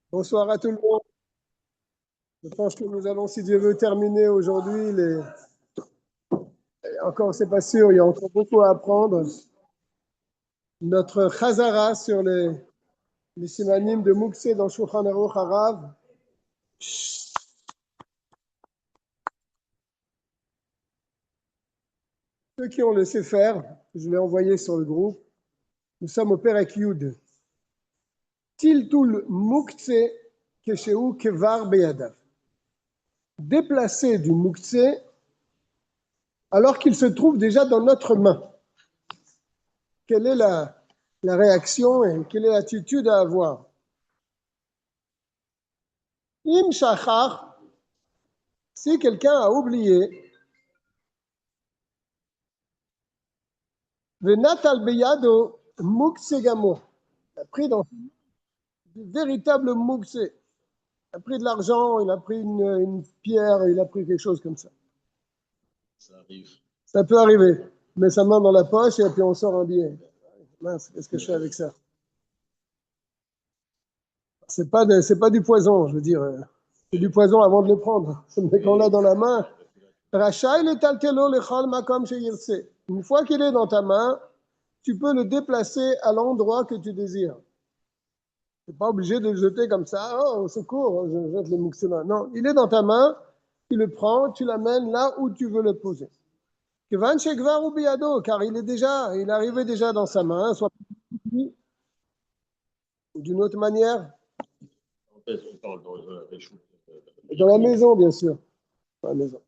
Bonsoir à tout le monde. Je pense que nous allons, si Dieu veut, terminer aujourd'hui. Encore, c'est pas sûr, il y a encore beaucoup à apprendre. Notre Chazara sur les simanim de Mouksé dans Shulchan Aruch Harav. Ceux qui ont le Sefer, je l'ai envoyé sur le groupe. Nous sommes au Perek Yud. Tiltul Mouksé Keshehu Kevar Beyadav. Déplacer du Mouksé alors qu'il se trouve déjà dans notre main. Quelle est la réaction et quelle est l'attitude à avoir? Im shachar, si quelqu'un a oublié, venatal beyado mukse gamo, il a pris dans du véritable mukse, il a pris de l'argent, il a pris une pierre, il a pris quelque chose comme ça. Ça arrive. Ça peut arriver. Il met sa main dans la poche et puis on sort un billet. Mince, qu'est-ce que je fais avec ça? C'est pas du poison, je veux dire. C'est du poison avant de le prendre. Mais quand on l'a dans la main, Rachai le taltelo lechal makom sheyirse. Une fois qu'il est dans ta main, tu peux le déplacer à l'endroit que tu désires. Tu n'es pas obligé de le jeter comme ça. Oh, au secours, je jette le mouxéma. Non, il est dans ta main, tu le prends, tu l'amènes là où tu veux le poser. Kevan shekvar ou biado, car il est arrivé déjà dans sa main, soit ou d'une autre manière. En fait, on parle dans Dans la maison, bien sûr. Dans la maison.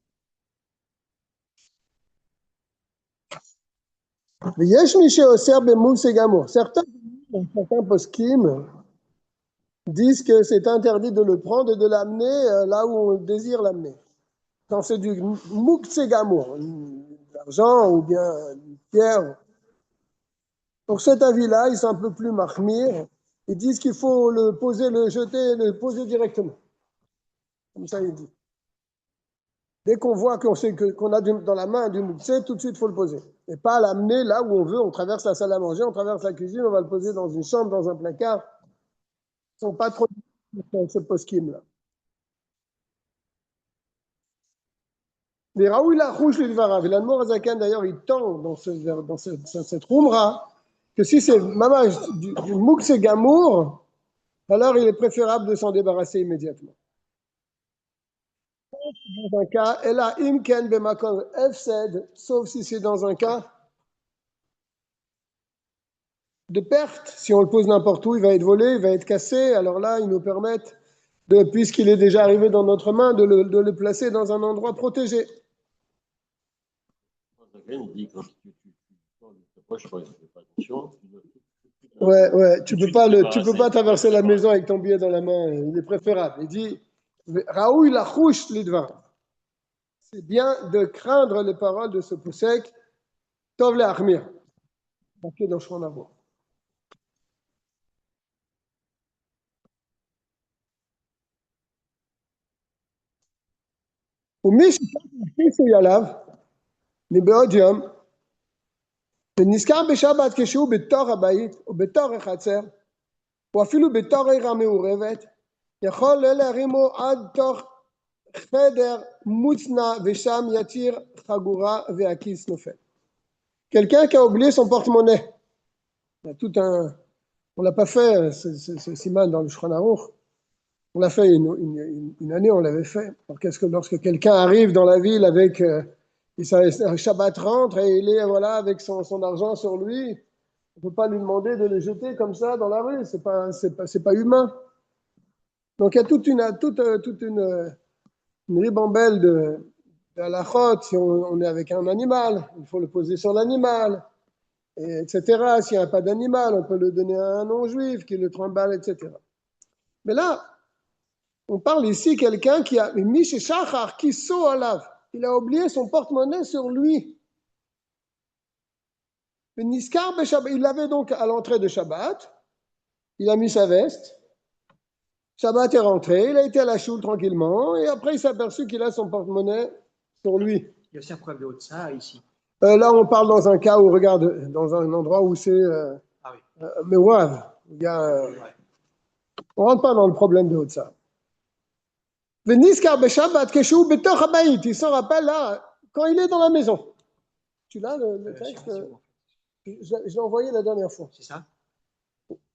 Certains poskim disent que c'est interdit de le prendre et de l'amener là où on désire l'amener. Quand c'est du muksegamour, l'argent ou bien une pierre. Pour cet avis-là, ils sont un peu plus mahmir. Ils disent qu'il faut le poser, le jeter, le poser directement. Comme ça, ils disent. Dès qu'on voit qu'on a dans la main du mukse, tout de suite, il faut le poser. Et pas l'amener là où on veut. On traverse la salle à manger, on traverse la cuisine, on va le poser dans une chambre, dans un placard. Ils ne sont pas trop dans ce poskim-là. Les Raoui la rouge les Dvarav. Et l'Admor Azakan, d'ailleurs, il tend dans cette roumra que si c'est mamage du Moukse Gamour, alors il est préférable de s'en débarrasser immédiatement. Dans un cas, elle a imken bemakol efsed, sauf si c'est dans un cas de perte. Si on le pose n'importe où, il va être volé, il va être cassé. Alors là, ils nous permettent, puisqu'il est déjà arrivé dans notre main, de le placer dans un endroit protégé. Il dit quand tu poche, il ne fais pas attention. Ouais, tu peux pas traverser la maison avec ton billet dans la main, il est préférable. Il dit, Raoui la rouche l'idva. C'est bien de craindre les paroles de ce poussek, Tov le Achmir. Marqué dans Shemon Avraham. ומי שהכניסו עליו מבעוד יום ונזכר בשבת כשהוא בתוך הבית או בתוך החצר או אפילו בתוך עיר המעורבת יכול להרימו עד תוך חדר מוצנע ושם יתיר חגורה והכיס נופל. Quelqu'un qui a oublié son porte-monnaie. On l'a pas fait, ce siman dans le Shulchan Aruch. On l'a fait une année, on l'avait fait. Alors lorsque quelqu'un arrive dans la ville avec un Shabbat rentre et il est avec son argent sur lui, on ne peut pas lui demander de le jeter comme ça dans la rue. C'est pas humain. Donc il y a toute une ribambelle de halachot. Si on est avec un animal, il faut le poser sur l'animal, etc. S'il n'y a pas d'animal, on peut le donner à un non-juif qui le trimballe, etc. Mais là, on parle ici de quelqu'un qui a mis chez Shachar, qui saut à lave. Il a oublié son porte-monnaie sur lui. Il l'avait donc à l'entrée de Shabbat. Il a mis sa veste. Shabbat est rentré. Il a été à la choule tranquillement. Et après, il s'est aperçu qu'il a son porte-monnaie sur lui. Il y a aussi un problème de Otsa ici. Là, on parle dans un cas où, regarde, dans un endroit où c'est Mewav. Il y a On ne rentre pas dans le problème de Hotsa. Veniskar Beshabbat Keshu Betoch Habayit. Il s'en rappelle là, quand il est dans la maison. Tu l'as le texte? Je l'ai envoyé la dernière fois. C'est ça?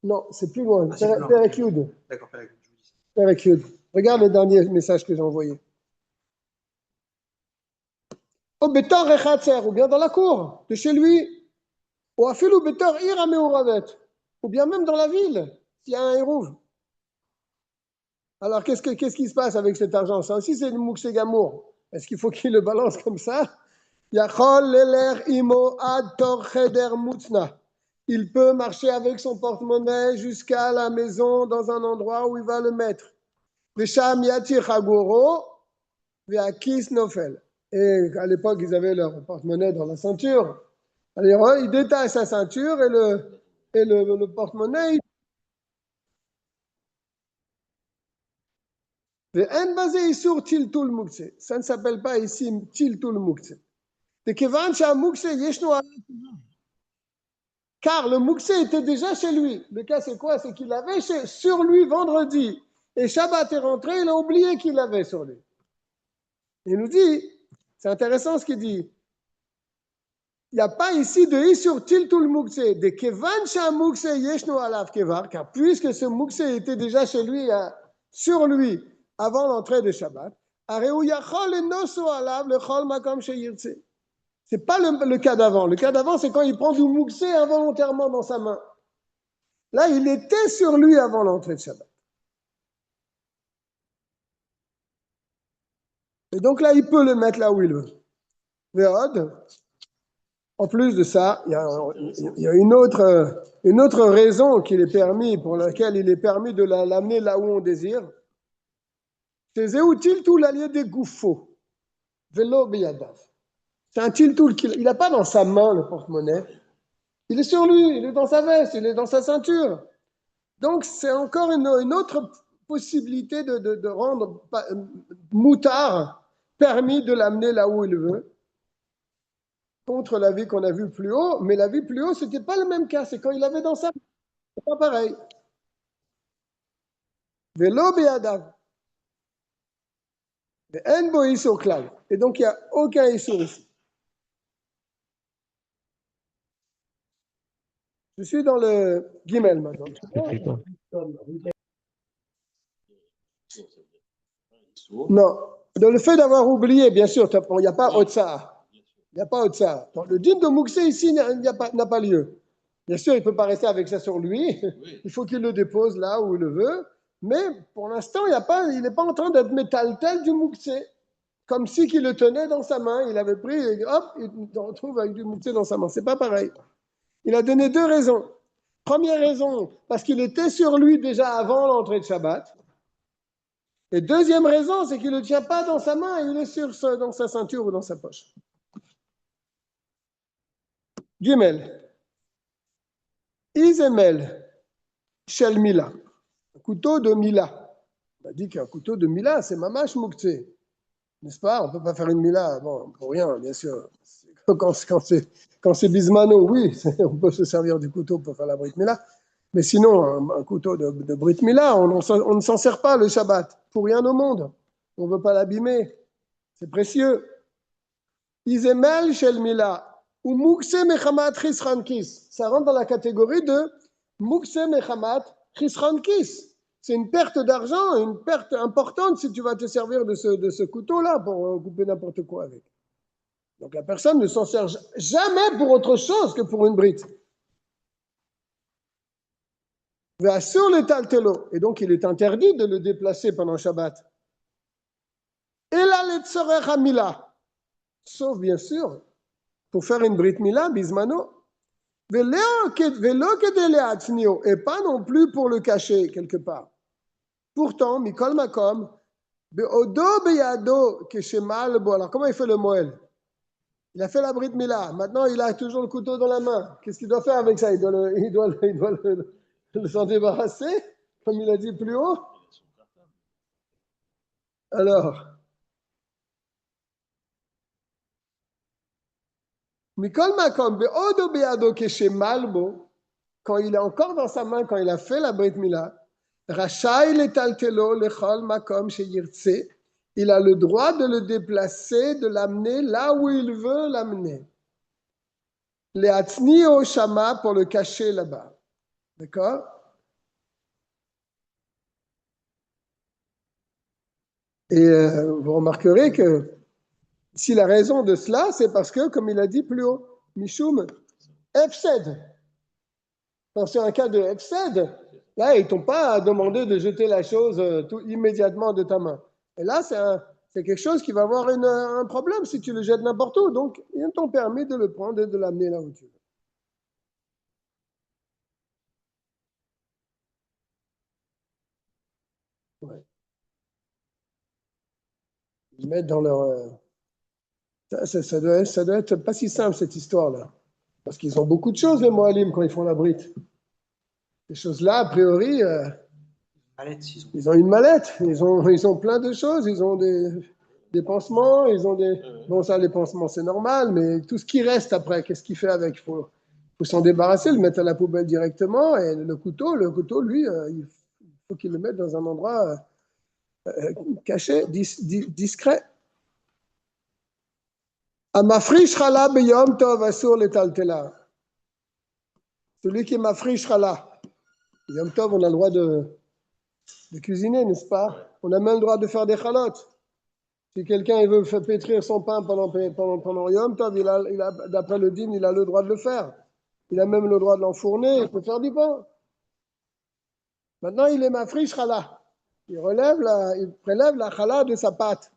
Non, c'est plus loin. Ah, c'est plus loin. Perek Yud. D'accord, Perek Yud. Perek Yud. Regarde le dernier message que j'ai envoyé. Au Betor Rechatzer, ou bien dans la cour de chez lui. Ou Afilu Betor Ir Meuravet. Ou bien même dans la ville, s'il y a un hérouve. Alors, qu'est-ce qui se passe avec cet argent? Ça aussi, c'est le Mouksé Gamour. Est-ce qu'il faut qu'il le balance comme ça? Yachol leler imo ad tor cheder mutzna. Il peut marcher avec son porte-monnaie jusqu'à la maison dans un endroit où il va le mettre. Vesham yatir hagoro ve'akis nofel. Et à l'époque, ils avaient leur porte-monnaie dans la ceinture. Alors, il détache sa ceinture et le porte-monnaie. Ça ne s'appelle pas ici tiltul mukse. Car le mukse était déjà chez lui. Le cas, c'est quoi? C'est qu'il avait sur lui vendredi. Et Shabbat est rentré, il a oublié qu'il l'avait sur lui. Il nous dit, c'est intéressant ce qu'il dit. Il n'y a pas ici de sur tiltul mukse. De kevan sha mukse yeshno alav kevar. Car puisque ce mukse était déjà chez lui, sur lui, avant l'entrée de Shabbat, c'est pas le cas d'avant. Le cas d'avant, c'est quand il prend du mouxé involontairement dans sa main. Là, il était sur lui avant l'entrée de Shabbat. Et donc là, il peut le mettre là où il veut. Véod, en plus de ça, il y a une autre raison qu'il est permis, pour laquelle il est permis de l'amener là où on désire. C'est Zéoutil tout l'allié des gouffos. Vélo biyadav. C'est un tiltoul qu'il n'a pas dans sa main, le porte-monnaie. Il est sur lui, il est dans sa veste, il est dans sa ceinture. Donc, c'est encore une autre possibilité de rendre moutard permis de l'amener là où il veut. Contre la vie qu'on a vue plus haut, mais la vie plus haut, ce n'était pas le même cas. C'est quand il avait dans sa main. C'est pas pareil. Vélo biyadav. Et donc, il n'y a aucun issur ici. Je suis dans le Gimel maintenant. Non. Dans le fait d'avoir oublié, bien sûr, il n'y a pas Otsa. Il n'y a pas Otsa. Le din de Mouxé ici n'a pas lieu. Bien sûr, il ne peut pas rester avec ça sur lui. Il faut qu'il le dépose là où il le veut. Mais pour l'instant, il n'est pas en train d'être métal-tel du Mouxé. Comme si qu'il le tenait dans sa main. Il avait pris et hop, il se retrouve avec du Mouxé dans sa main. C'est pas pareil. Il a donné deux raisons. Première raison, parce qu'il était sur lui déjà avant l'entrée de Shabbat. Et deuxième raison, c'est qu'il ne le tient pas dans sa main, il est dans sa ceinture ou dans sa poche. Gimel. Izemel. Shel Mila. Un couteau de Mila. On a dit qu'un couteau de Mila, c'est mamash mukte. N'est-ce pas? On ne peut pas faire une Mila, bon, pour rien, bien sûr. Quand c'est Bismano, oui, on peut se servir du couteau pour faire la Brit Mila. Mais sinon, un couteau de Brit Mila, on ne s'en sert pas le Shabbat. Pour rien au monde. On ne veut pas l'abîmer. C'est précieux. Izemel shel Mila. Ou Mukse mechamat chisrankis. Ça rentre dans la catégorie de Mukse mechamat chisrankis. C'est une perte d'argent, une perte importante si tu vas te servir de ce couteau-là pour couper n'importe quoi avec. Donc la personne ne s'en sert jamais pour autre chose que pour une brite. Sur le taltelo. Et donc il est interdit de le déplacer pendant Shabbat. Et là, le tsorech mila. Sauf bien sûr, pour faire une brit mila, bismano. Et pas non plus pour le cacher quelque part. Pourtant, mikol makom, beodo beyado keshemal bo. Alors comment il fait le moël? Il a fait la brit mila. Maintenant, il a toujours le couteau dans la main. Qu'est-ce qu'il doit faire avec ça? Il doit s'en débarrasser, comme il a dit plus haut. Alors, Mikol Makom, Beodo Beado Keshe Malbo, quand il est encore dans sa main, quand il a fait la Brit Mila, Rachai letaltelo lechol makom sheyirtse. Il a le droit de le déplacer, de l'amener là où il veut l'amener. Le'atzni o shama, pour le cacher là-bas. D'accord? Et vous remarquerez que si la raison de cela, c'est parce que, comme il a dit plus haut, Mishum Efsed. Quand c'est un cas de Efsed, là, ils t'ont pas demandé de jeter la chose tout immédiatement de ta main. Et là, c'est quelque chose qui va avoir un problème si tu le jettes n'importe où. Donc, ils t'ont permis de le prendre et de l'amener là où tu veux. Ouais. Ils mettent dans leur... ça doit être pas si simple, cette histoire-là. Parce qu'ils ont beaucoup de choses, les Moalim, quand ils font la brite. Ces choses-là, a priori, ils ont une mallette. Ils ont plein de choses. Ils ont des pansements. Ils ont des... Bon, ça, les pansements, c'est normal. Mais tout ce qui reste après, qu'est-ce qu'il fait avec? Il faut s'en débarrasser, le mettre à la poubelle directement. Et le couteau, lui, il faut qu'il le mette dans un endroit caché, discret. Amafrish chala beyom tov asur letaltela. Celui qui est mafrish chala. Yom tov, on a le droit de cuisiner, n'est-ce pas? On a même le droit de faire des chalotes. Si quelqu'un il veut faire pétrir son pain pendant Yom Tov, d'après le dîme, il a le droit de le faire. Il a même le droit de l'enfourner, il peut faire du pain. Maintenant, il est mafrish chala. Il prélève la chala de sa pâte.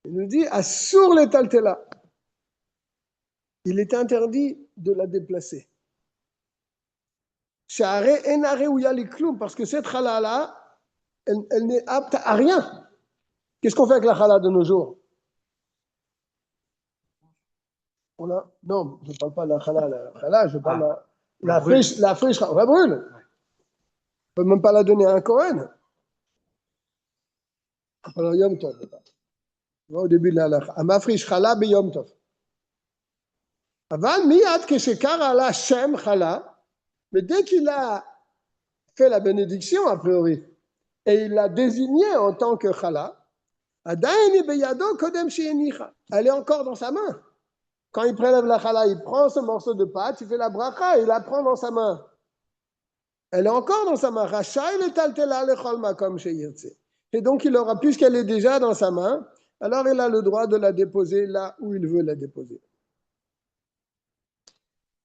Il nous dit, assur les taltela. Il est interdit de la déplacer. Parce que cette chala-là, elle n'est apte à rien. Qu'est-ce qu'on fait avec la chala de nos jours? Non, je ne parle pas de la chala. Je parle de la friche, on la brûle. On ne peut même pas la donner à un Kohen. Alors, Yom Tov. Au début de la halakha. Amafrish chala be Yom Tov. Aval miyad keshekar ala Shem chala. Mais dès qu'il a fait la bénédiction, a priori, et il l'a désigné en tant que chala, elle est encore dans sa main. Quand il prélève la chala, il prend ce morceau de pâte, il fait la bracha, il la prend dans sa main. Elle est encore dans sa main. Et donc, il aura, puisqu'elle est déjà dans sa main, alors il a le droit de la déposer là où il veut la déposer.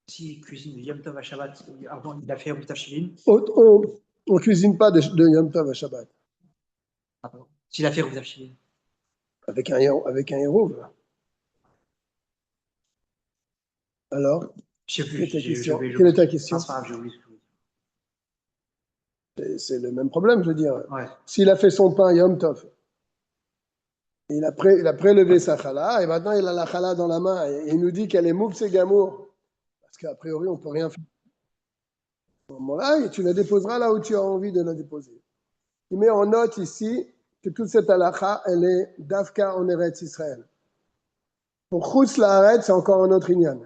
S'il cuisine Yom Tov à Shabbat, avant il a fait Eruv Tafshilin. On ne cuisine pas de Yom Tov à Shabbat. S'il a fait Eruv Tafshilin. Avec un héros. Alors, je sais plus, quelle est ta question? C'est le même problème, je veux dire. Ouais. S'il a fait son pain Yom Tov, il a prélevé sa chala, et maintenant il a la chala dans la main, et il nous dit qu'elle est mouf, c'est gamour. Parce qu'a priori, on ne peut rien faire. À ce moment-là, tu la déposeras là où tu as envie de la déposer. Il met en note ici que toute cette halakha, elle est d'Afka en Eretz Israël. Pour Chutz La'aretz, c'est encore un autre inyan.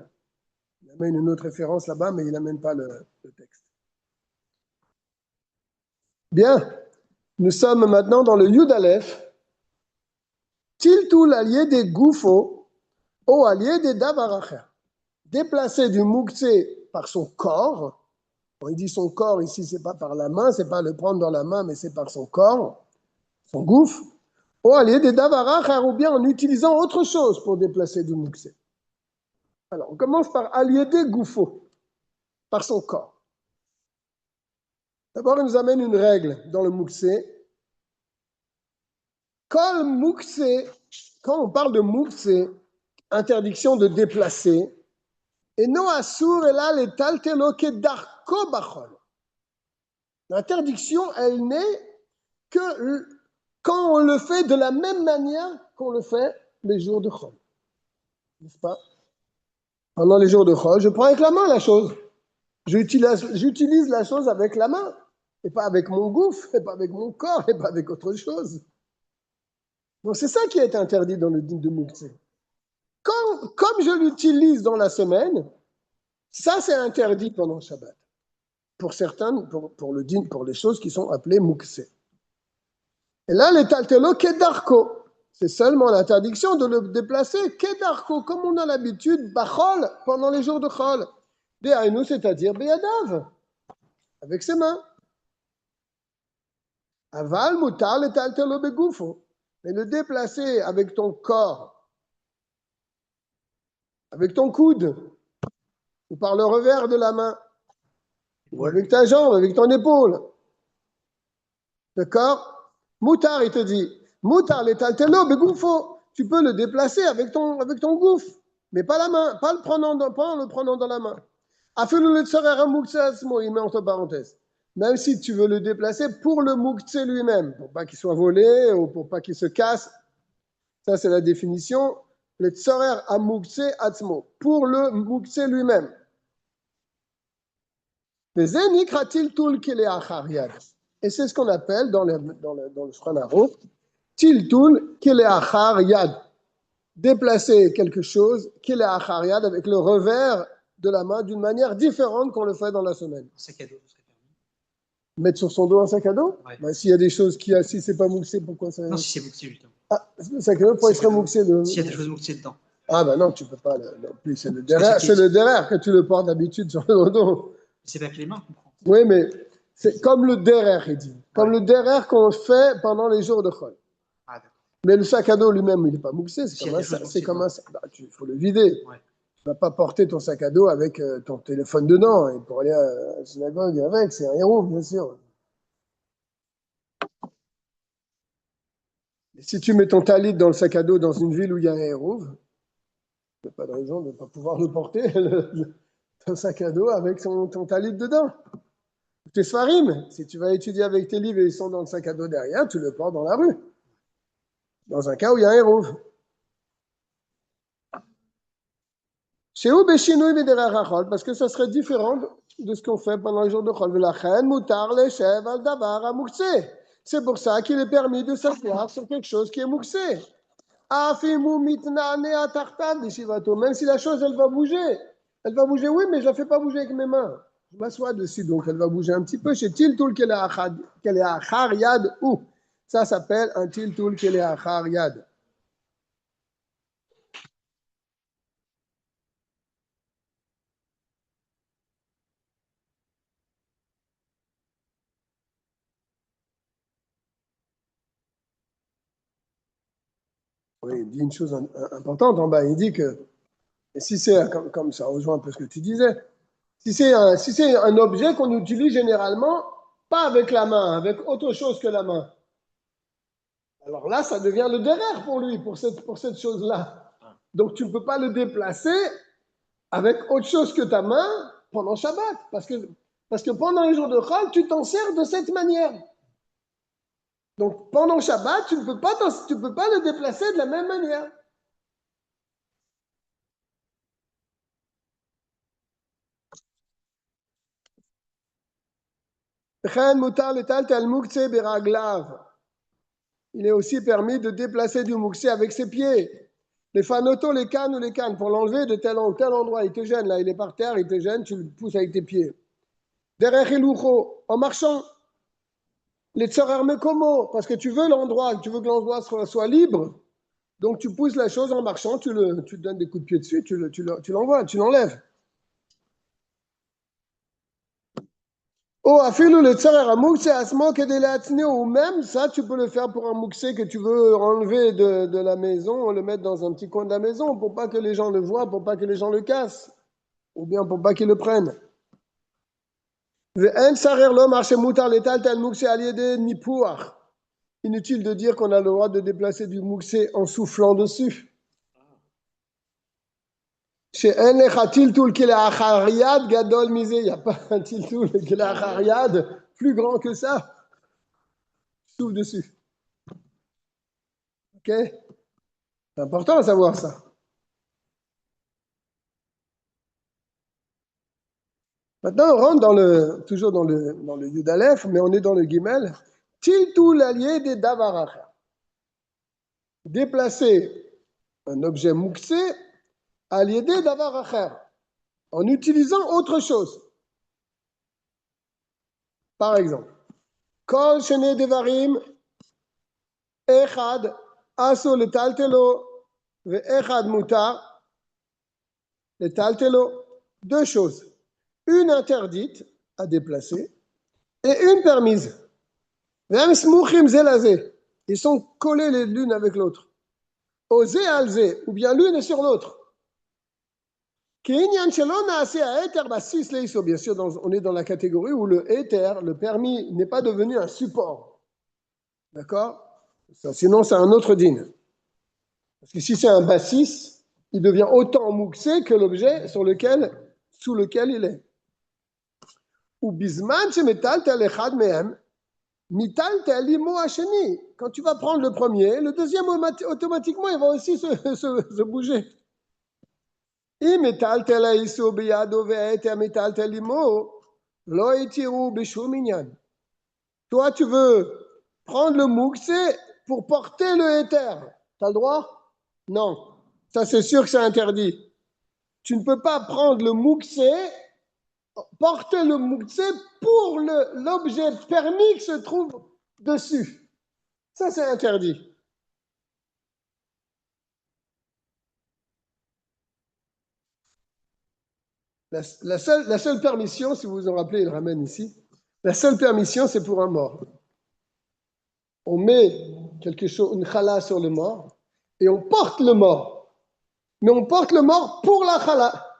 Il amène une autre référence là-bas, mais il n'amène pas le texte. Bien, nous sommes maintenant dans le Yud Aleph. Tiltul allié des goufos ou allié des davaracha. Déplacé du mouktsé par son corps. Quand il dit son corps ici, c'est pas par la main, c'est pas le prendre dans la main, mais c'est par son corps, son gouffre. Ou allié des davaracha, ou bien en utilisant autre chose pour déplacer du mouktsé. Alors, on commence par allié des goufos, par son corps. D'abord, il nous amène une règle dans le mouktsé. Quand on parle de mouktsé, interdiction de déplacer, et non assour et là les talteloke darko bachol. L'interdiction, elle n'est que quand on le fait de la même manière qu'on le fait les jours de Chol. N'est-ce pas? Pendant les jours de Chol, je prends avec la main la chose. J'utilise la chose avec la main, et pas avec mon gouffre, et pas avec mon corps, et pas avec autre chose. Donc c'est ça qui est interdit dans le din de Mouktsé. Comme je l'utilise dans la semaine, ça c'est interdit pendant le Shabbat. pour certaines, pour les choses qui sont appelées mukse. Et là, les taltelo kedarko, c'est seulement l'interdiction de le déplacer kedarko, comme on a l'habitude, bachol, pendant les jours de chol. Dehainu, c'est-à-dire beyadav, avec ses mains. Aval mutar le taltelo begufo, mais le déplacer avec ton corps, avec ton coude, ou par le revers de la main, ou avec ta jambe, avec ton épaule. D'accord? Moutar, il te dit, moutar l'étaltelo, begoufo, tu peux le déplacer avec ton gouffre, mais pas la main, pas en le prenant dans la main. Afelu le tsarer muktsas, il met entre parenthèses. Même si tu veux le déplacer pour le muktse lui-même, pour pas qu'il soit volé ou pour pas qu'il se casse. Ça, c'est la définition. Le tsarer amukse atzmo, pour le muktse lui-même. Et c'est ce qu'on appelle dans le Shulchan Aruch, tiltul kileachar yad. Déplacer quelque chose, kileachar yad, avec le revers de la main d'une manière différente qu'on le fait dans la semaine. Sac à dos, ce serait permis. Mettre sur son dos un sac à dos? Ouais. Ben, s'il y a des choses si c'est pas mouxé, pourquoi ça? Non, si c'est mouxé, justement. Ah, le sac à dos, pourquoi il serait mouxé? S'il y a des choses mouxées dedans. Ah ben non, tu peux pas. Non plus, c'est le derrière que tu le portes d'habitude sur le dos. C'est pas que les mains qu'on prend. Oui, mais c'est comme le derrière, il dit. Comme le derrière qu'on fait pendant les jours de chol. Ah, d'accord. Mais le sac à dos lui-même, il n'est pas mouxé. C'est comme un sac. Il faut le vider. Ouais. Tu ne vas pas porter ton sac à dos avec ton téléphone dedans. Et pour aller à la synagogue avec, c'est un héros, bien sûr. Et si tu mets ton talit dans le sac à dos dans une ville où il y a un héros, il n'y a pas de raison de ne pas pouvoir le porter, ton sac à dos avec ton talit dedans. Tes sfarim, si tu vas étudier avec tes livres et ils sont dans le sac à dos derrière, tu le portes dans la rue. Dans un cas où il y a un héros. Chez où Béchinoui Védéra Rachol, parce que ça serait différent de ce qu'on fait pendant les jours de Chol. Velachen, Moutar, Lechev, Aldavar, Amouxé. C'est pour ça qu'il est permis de s'asseoir sur quelque chose qui est mouxé. Afimou mitnane atartav d'Ishivato. Même si la chose, elle va bouger. Elle va bouger, oui, mais je ne la fais pas bouger avec mes mains. Je m'assois dessus, donc elle va bouger un petit peu. Chez Tiltul Keleachar Yad ou. Ça s'appelle un Tiltul Keleachar Yad. Oui, il dit une chose importante en bas. Il dit que si c'est comme ça, rejoint un peu ce que tu disais. Si c'est un objet qu'on utilise généralement, pas avec la main, avec autre chose que la main. Alors là, ça devient le derrière pour lui, pour cette chose-là. Donc tu ne peux pas le déplacer avec autre chose que ta main pendant Shabbat. Parce que pendant les jours de Chol, tu t'en sers de cette manière. Donc pendant Shabbat, tu ne peux pas le déplacer de la même manière. Il est aussi permis de déplacer du mouxé avec ses pieds. Les fanotos, les cannes ou les cannes, pour l'enlever de tel endroit, il te gêne, là, il est par terre, il te gêne, tu le pousses avec tes pieds. Derrière Hiloucho, en marchant. Les tsarer mekomo, parce que tu veux que l'endroit soit libre, donc tu pousses la chose en marchant, tu donnes des coups de pied dessus, tu l'envoies, tu l'enlèves. Oh, afilou le tsarer à mouxé asmo que de l'atne, ou même ça, tu peux le faire pour un mouxé que tu veux enlever de la maison, le mettre dans un petit coin de la maison pour pas que les gens le voient, pour pas que les gens le cassent, ou bien pour pas qu'ils le prennent. Inutile de dire qu'on a le droit de déplacer du mouxé en soufflant dessus. Il n'y a pas un tiltoul plus grand que ça. Souffle dessus. Ok? C'est important de savoir ça. Maintenant, on rentre toujours dans le Yud Aleph, mais on est dans le Gimel. Tiltoul allié des davaracha. Déplacer un objet mouxé allié des davaracha en utilisant autre chose. Par exemple, Kol shene devarim echad aso letaltelo ve echad mutar letaltelo. Deux choses. Une interdite à déplacer et une permise. Même smuchim zelazé. Ils sont collés l'une avec l'autre. Osé alzé, ou bien l'une sur l'autre. Bien sûr, on est dans la catégorie où le éther, le permis, n'est pas devenu un support. D'accord? Sinon, c'est un autre din. Parce que si c'est un bassis, il devient autant mouxé que l'objet sous lequel il est. Ou bisman, c'est metal tel echad mehem, mital tel imo hasheni. Quand tu vas prendre le premier, le deuxième, automatiquement, il va aussi se bouger. אם מטלטל האיסור בידו והיתר מטלטל עמו, לא יתירו בשום עניין. Toi, tu veux prendre le mouxé pour porter le éther. Tu as le droit? Non. Ça, c'est sûr que c'est interdit. Tu ne peux pas prendre le mouxé, porter le mouxé pour l'objet permis qui se trouve dessus. Ça, c'est interdit. La seule permission, si vous vous en rappelez, il le ramène ici, la seule permission, c'est pour un mort. On met quelque chose, une chala sur le mort, et on porte le mort. Mais on porte le mort pour la chala,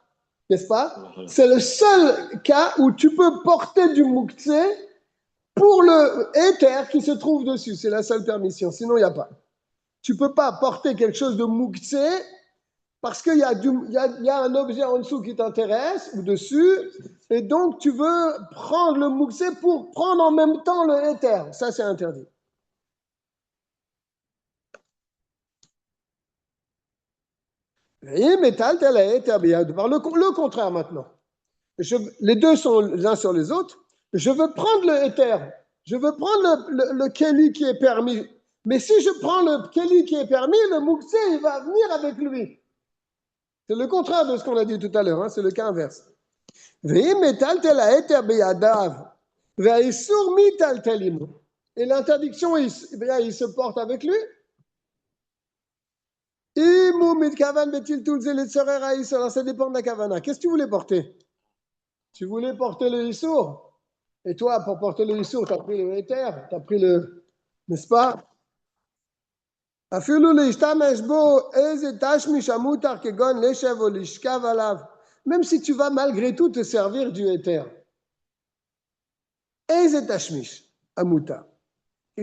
n'est-ce pas? C'est le seul cas où tu peux porter du mouktsé pour le éther qui se trouve dessus. C'est la seule permission, sinon il n'y a pas. Tu ne peux pas porter quelque chose de mouktsé parce qu'il y a un objet en dessous qui t'intéresse, ou dessus, et donc tu veux prendre le mouxé pour prendre en même temps le éther. Ça, c'est interdit. Le contraire maintenant. Les deux sont l'un sur les autres. Je veux prendre le éther. Je veux prendre le keli qui est permis. Mais si je prends le keli qui est permis, le mouxé, il va venir avec lui. C'est le contraire de ce qu'on a dit tout à l'heure, hein, c'est le cas inverse. Et l'interdiction, il se porte avec lui. Alors ça dépend de la kavana. Qu'est-ce que tu voulais porter? Tu voulais porter le issour. Et toi, pour porter le issour, tu as pris le éther, tu as pris le... N'est-ce pas? Même si tu vas malgré tout te servir du éther. Quelque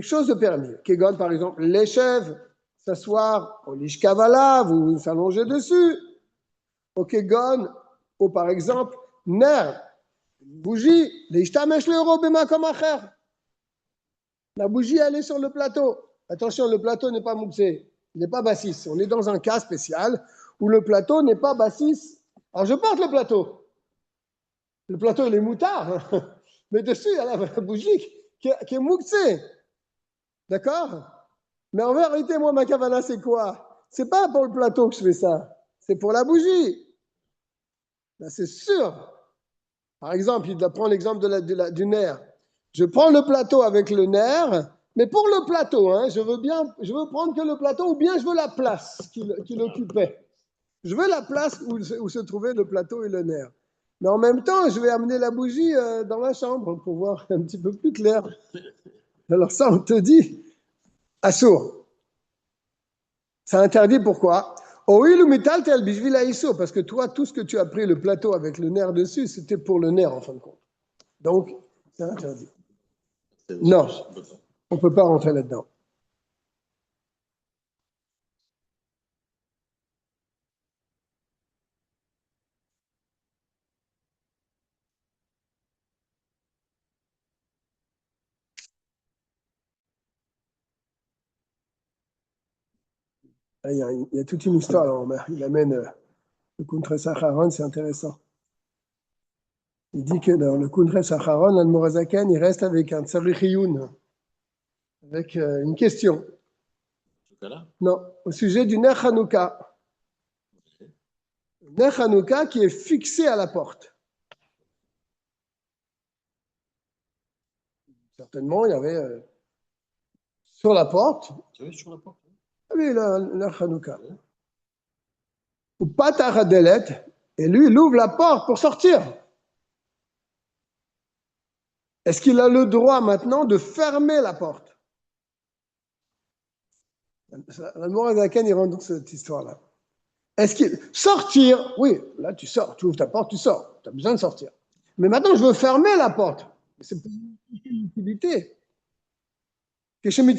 chose de permis. Kegon, par exemple, l'échev, s'asseoir au lishkavalav ou s'allonger dessus. Au kegon, ou par exemple, ner, bougie, l'ishtamesh l'euro bemakom acher. La bougie, elle est sur le plateau. Attention, le plateau n'est pas mouxé, il n'est pas bassis. On est dans un cas spécial où le plateau n'est pas bassis. Alors je porte le plateau. Le plateau, il est moutard. Mais dessus, il y a la bougie qui est mouxée. D'accord? Mais en vérité, moi, ma kavana, c'est quoi? C'est pas pour le plateau que je fais ça. C'est pour la bougie. Là, c'est sûr. Par exemple, il prend l'exemple du nerf. Je prends le plateau avec le nerf, mais pour le plateau, hein, je veux prendre que le plateau ou bien je veux la place qu'il occupait. Je veux la place où se trouvait le plateau et le nerf. Mais en même temps, je vais amener la bougie dans ma chambre pour voir un petit peu plus clair. Alors ça, on te dit, assour. C'est interdit pourquoi? Parce que toi, tout ce que tu as pris, le plateau avec le nerf dessus, c'était pour le nerf en fin de compte. Donc, c'est interdit. Non, on ne peut pas rentrer là-dedans. Il y a toute une histoire là. Il amène le Kuntre Sacharon, c'est intéressant. Il dit que dans le Kuntre Sacharon, Al-Morazaken, il reste avec un tsarichiyun, avec une question. Non, au sujet du Ner Hanouka. Ner Hanouka qui est fixé à la porte. certainement, il y avait sur la porte, Tu vois, sur la porte. oui, le Hanouka. Ou patach hadelet, et lui, il ouvre la porte pour sortir. Est-ce qu'il a le droit maintenant de fermer la porte? Le Morazaken, il rentre dans cette histoire-là. Est-ce qu'il. Sortir, oui, là tu sors, tu ouvres ta porte, tu sors, tu as besoin de sortir. Mais maintenant, je veux fermer la porte. C'est pour une utilité. Si moi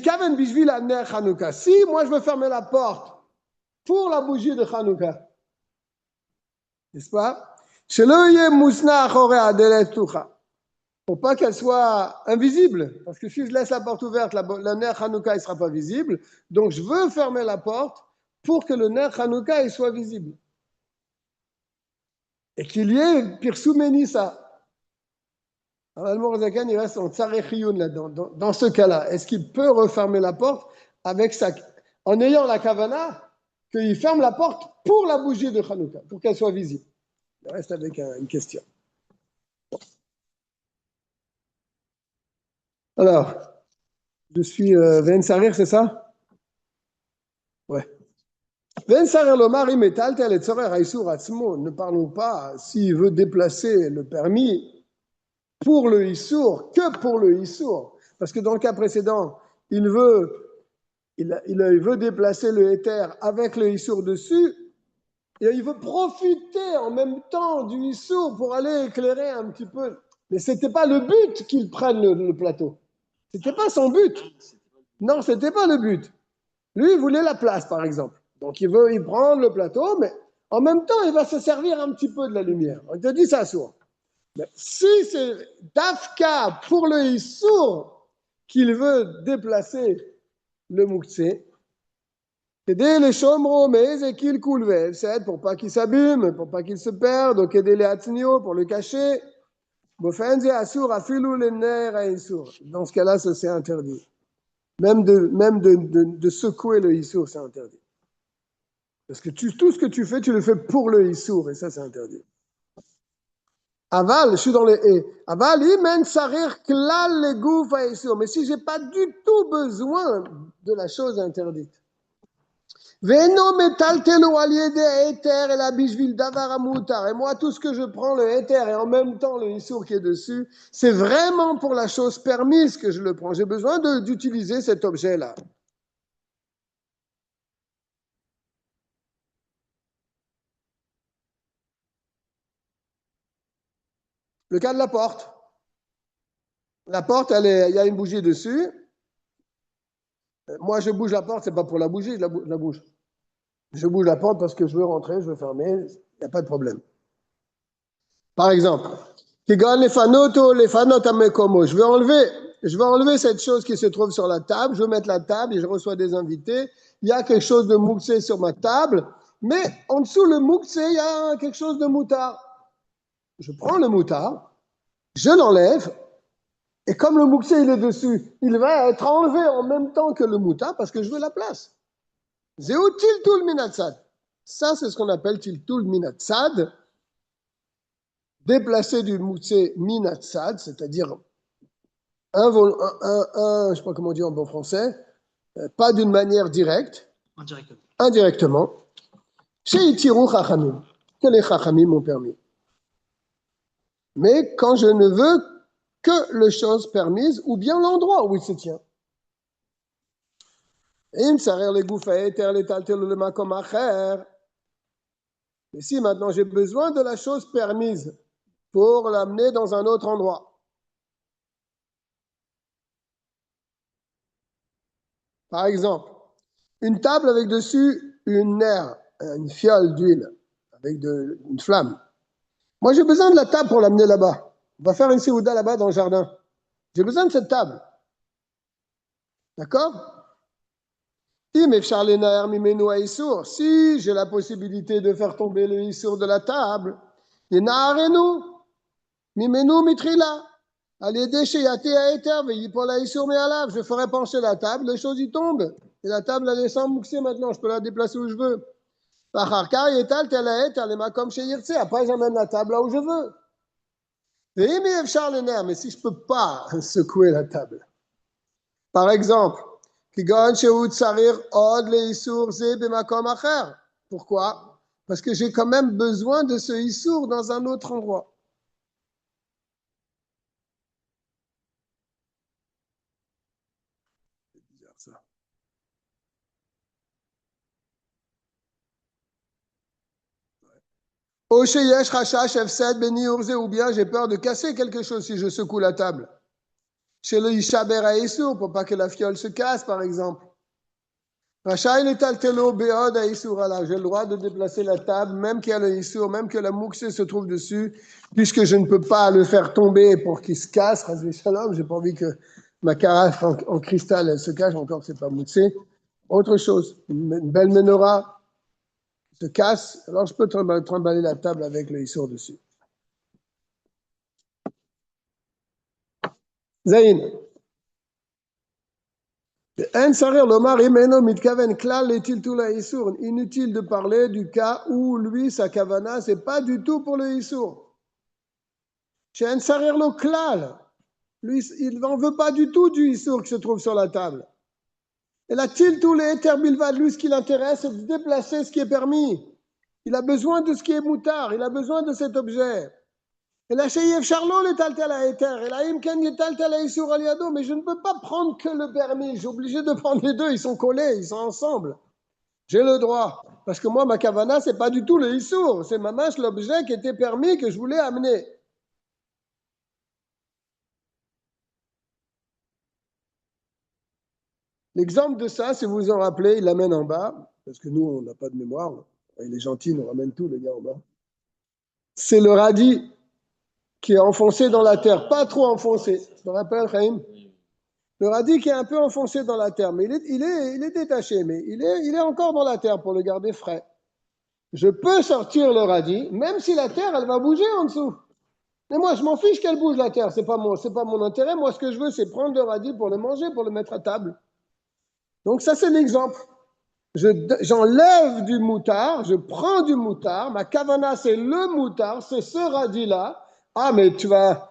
je veux fermer la porte pour la bougie de Hanouka, n'est-ce pas? Pour pas qu'elle soit invisible. Parce que si je laisse la porte ouverte, le ner Hanouka ne sera pas visible. Donc je veux fermer la porte pour que le ner Hanouka soit visible. Et qu'il y ait Pirsou Menissa. Alors, le Morazakan, il reste en Tsarechiyun là-dedans. Dans ce cas-là, est-ce qu'il peut refermer la porte en ayant la kavana qu'il ferme la porte pour la bougie de Hanouka, pour qu'elle soit visible? Il reste avec une question. Alors, je suis Ven Sarir, c'est ça? Ouais. Ven Sarir Lomar, Imetal, Tel et Tzorer, Haïsour, Atzmo. Ne parlons pas s'il veut déplacer le permis pour le Issour, que pour le Issour. Parce que dans le cas précédent, il veut déplacer le Héter avec le Issour dessus, et il veut profiter en même temps du Issour pour aller éclairer un petit peu. Mais ce n'était pas le but qu'il prenne le plateau. Ce n'était pas son but. Non, ce n'était pas le but. Lui, il voulait la place, par exemple. Donc, il prend le plateau, mais en même temps, il va se servir un petit peu de la lumière. On te dit ça sourd. Mais si c'est Dafka pour le Issour qu'il veut déplacer le Mouktsé, aider les chomro, mais et qu'il coule, c'est pour pas qu'il s'abîme, pour pas qu'il se perde, donc aider les Hatznio pour le cacher. Dans ce cas-là, ça c'est interdit. Même de secouer le Issour, c'est interdit. Parce que tout ce que tu fais, tu le fais pour le Issour, et ça c'est interdit. Aval, je suis dans les haies. Aval, imen sarir klal le gouf à Issour. Mais si j'ai pas du tout besoin de la chose interdite. Veno metaltelo aliede éther et la bishvil davaramutar. Et moi, tout ce que je prends, le éther et en même temps le Issour qui est dessus, c'est vraiment pour la chose permise que je le prends. J'ai besoin d'utiliser cet objet-là. Le cas de la porte. La porte, il y a une bougie dessus. Moi, je bouge la porte, c'est pas pour la bougie, je la bouge. Je bouge la porte parce que je veux rentrer, je veux fermer, il n'y a pas de problème. Par exemple, je vais enlever cette chose qui se trouve sur la table, je vais mettre la table et je reçois des invités. Il y a quelque chose de mouxé sur ma table, mais en dessous le mouxé, il y a quelque chose de moutard. Je prends le moutard, je l'enlève, et comme le mouxé il est dessus, il va être enlevé en même temps que le moutard parce que je veux la place. Zéou tiltul minatsad. Ça, c'est ce qu'on appelle tiltul minatsad. Déplacer du moutsé minatsad, c'est-à-dire je ne sais pas comment dire en bon français, pas d'une manière directe, indirectement, chez Itiru Chachamim, que les Chachamim m'ont permis. Mais quand je ne veux que les choses permises ou bien l'endroit où il se tient. Mais si maintenant j'ai besoin de la chose permise pour l'amener dans un autre endroit. Par exemple, une table avec dessus une fiole d'huile, avec une flamme. Moi, j'ai besoin de la table pour l'amener là-bas. On va faire une séouda là-bas dans le jardin. J'ai besoin de cette table. D'accord? Si j'ai la possibilité de faire tomber le issour de la table, je ferai pencher la table, les choses y tombent. Et la table, elle est sans mouxer maintenant, je peux la déplacer où je veux. Après, j'amène la table là où je veux. Mais si je ne peux pas secouer la table, par exemple, pourquoi? Parce que j'ai quand même besoin de ce issour dans un autre endroit. C'est bizarre ça. Ou bien j'ai peur de casser quelque chose si je secoue la table. Chez le Ishaber à Issour, pour pas que la fiole se casse, par exemple. J'ai le droit de déplacer la table, même qu'il y a le Issour, même que la mouxée se trouve dessus, puisque je ne peux pas le faire tomber pour qu'il se casse. J'ai pas envie que ma carafe en cristal elle se cache, encore que c'est pas mouxé. Autre chose, une belle menorah se casse, alors je peux trimballer la table avec le Issour dessus. Zayn. Inutile de parler du cas où lui, sa kavana, c'est pas du tout pour le Issour. Lui, il n'en veut pas du tout du Issour qui se trouve sur la table. Et là, tous les terbilvad, lui, ce qui l'intéresse, c'est de déplacer ce qui est permis. Il a besoin de ce qui est moutard, il a besoin de cet objet. Et là, chez Yev Charlot, le taltel à éther. Et là, Imken, le taltel à Issour aliado. Mais je ne peux pas prendre que le permis. J'ai obligé de prendre les deux. Ils sont collés, ils sont ensemble. J'ai le droit. Parce que moi, ma kavana, c'est pas du tout le Issour. C'est mamash l'objet qui était permis que je voulais amener. L'exemple de ça, si vous vous en rappelez, il l'amène en bas. Parce que nous, on n'a pas de mémoire. Il est gentil, il nous ramène tout, les gars, en bas. C'est le radis qui est enfoncé dans la terre. Pas trop enfoncé. Tu te rappelles, Chaim? Le radis qui est un peu enfoncé dans la terre, mais il est détaché, mais il est encore dans la terre pour le garder frais. Je peux sortir le radis, même si la terre, elle va bouger en dessous. Mais moi, je m'en fiche qu'elle bouge la terre, c'est pas mon intérêt. Moi, ce que je veux, c'est prendre le radis pour le manger, pour le mettre à table. Donc ça, c'est l'exemple. J'enlève du moutard, je prends du moutard, ma kavana, c'est le moutard, c'est ce radis-là. Ah, mais tu vas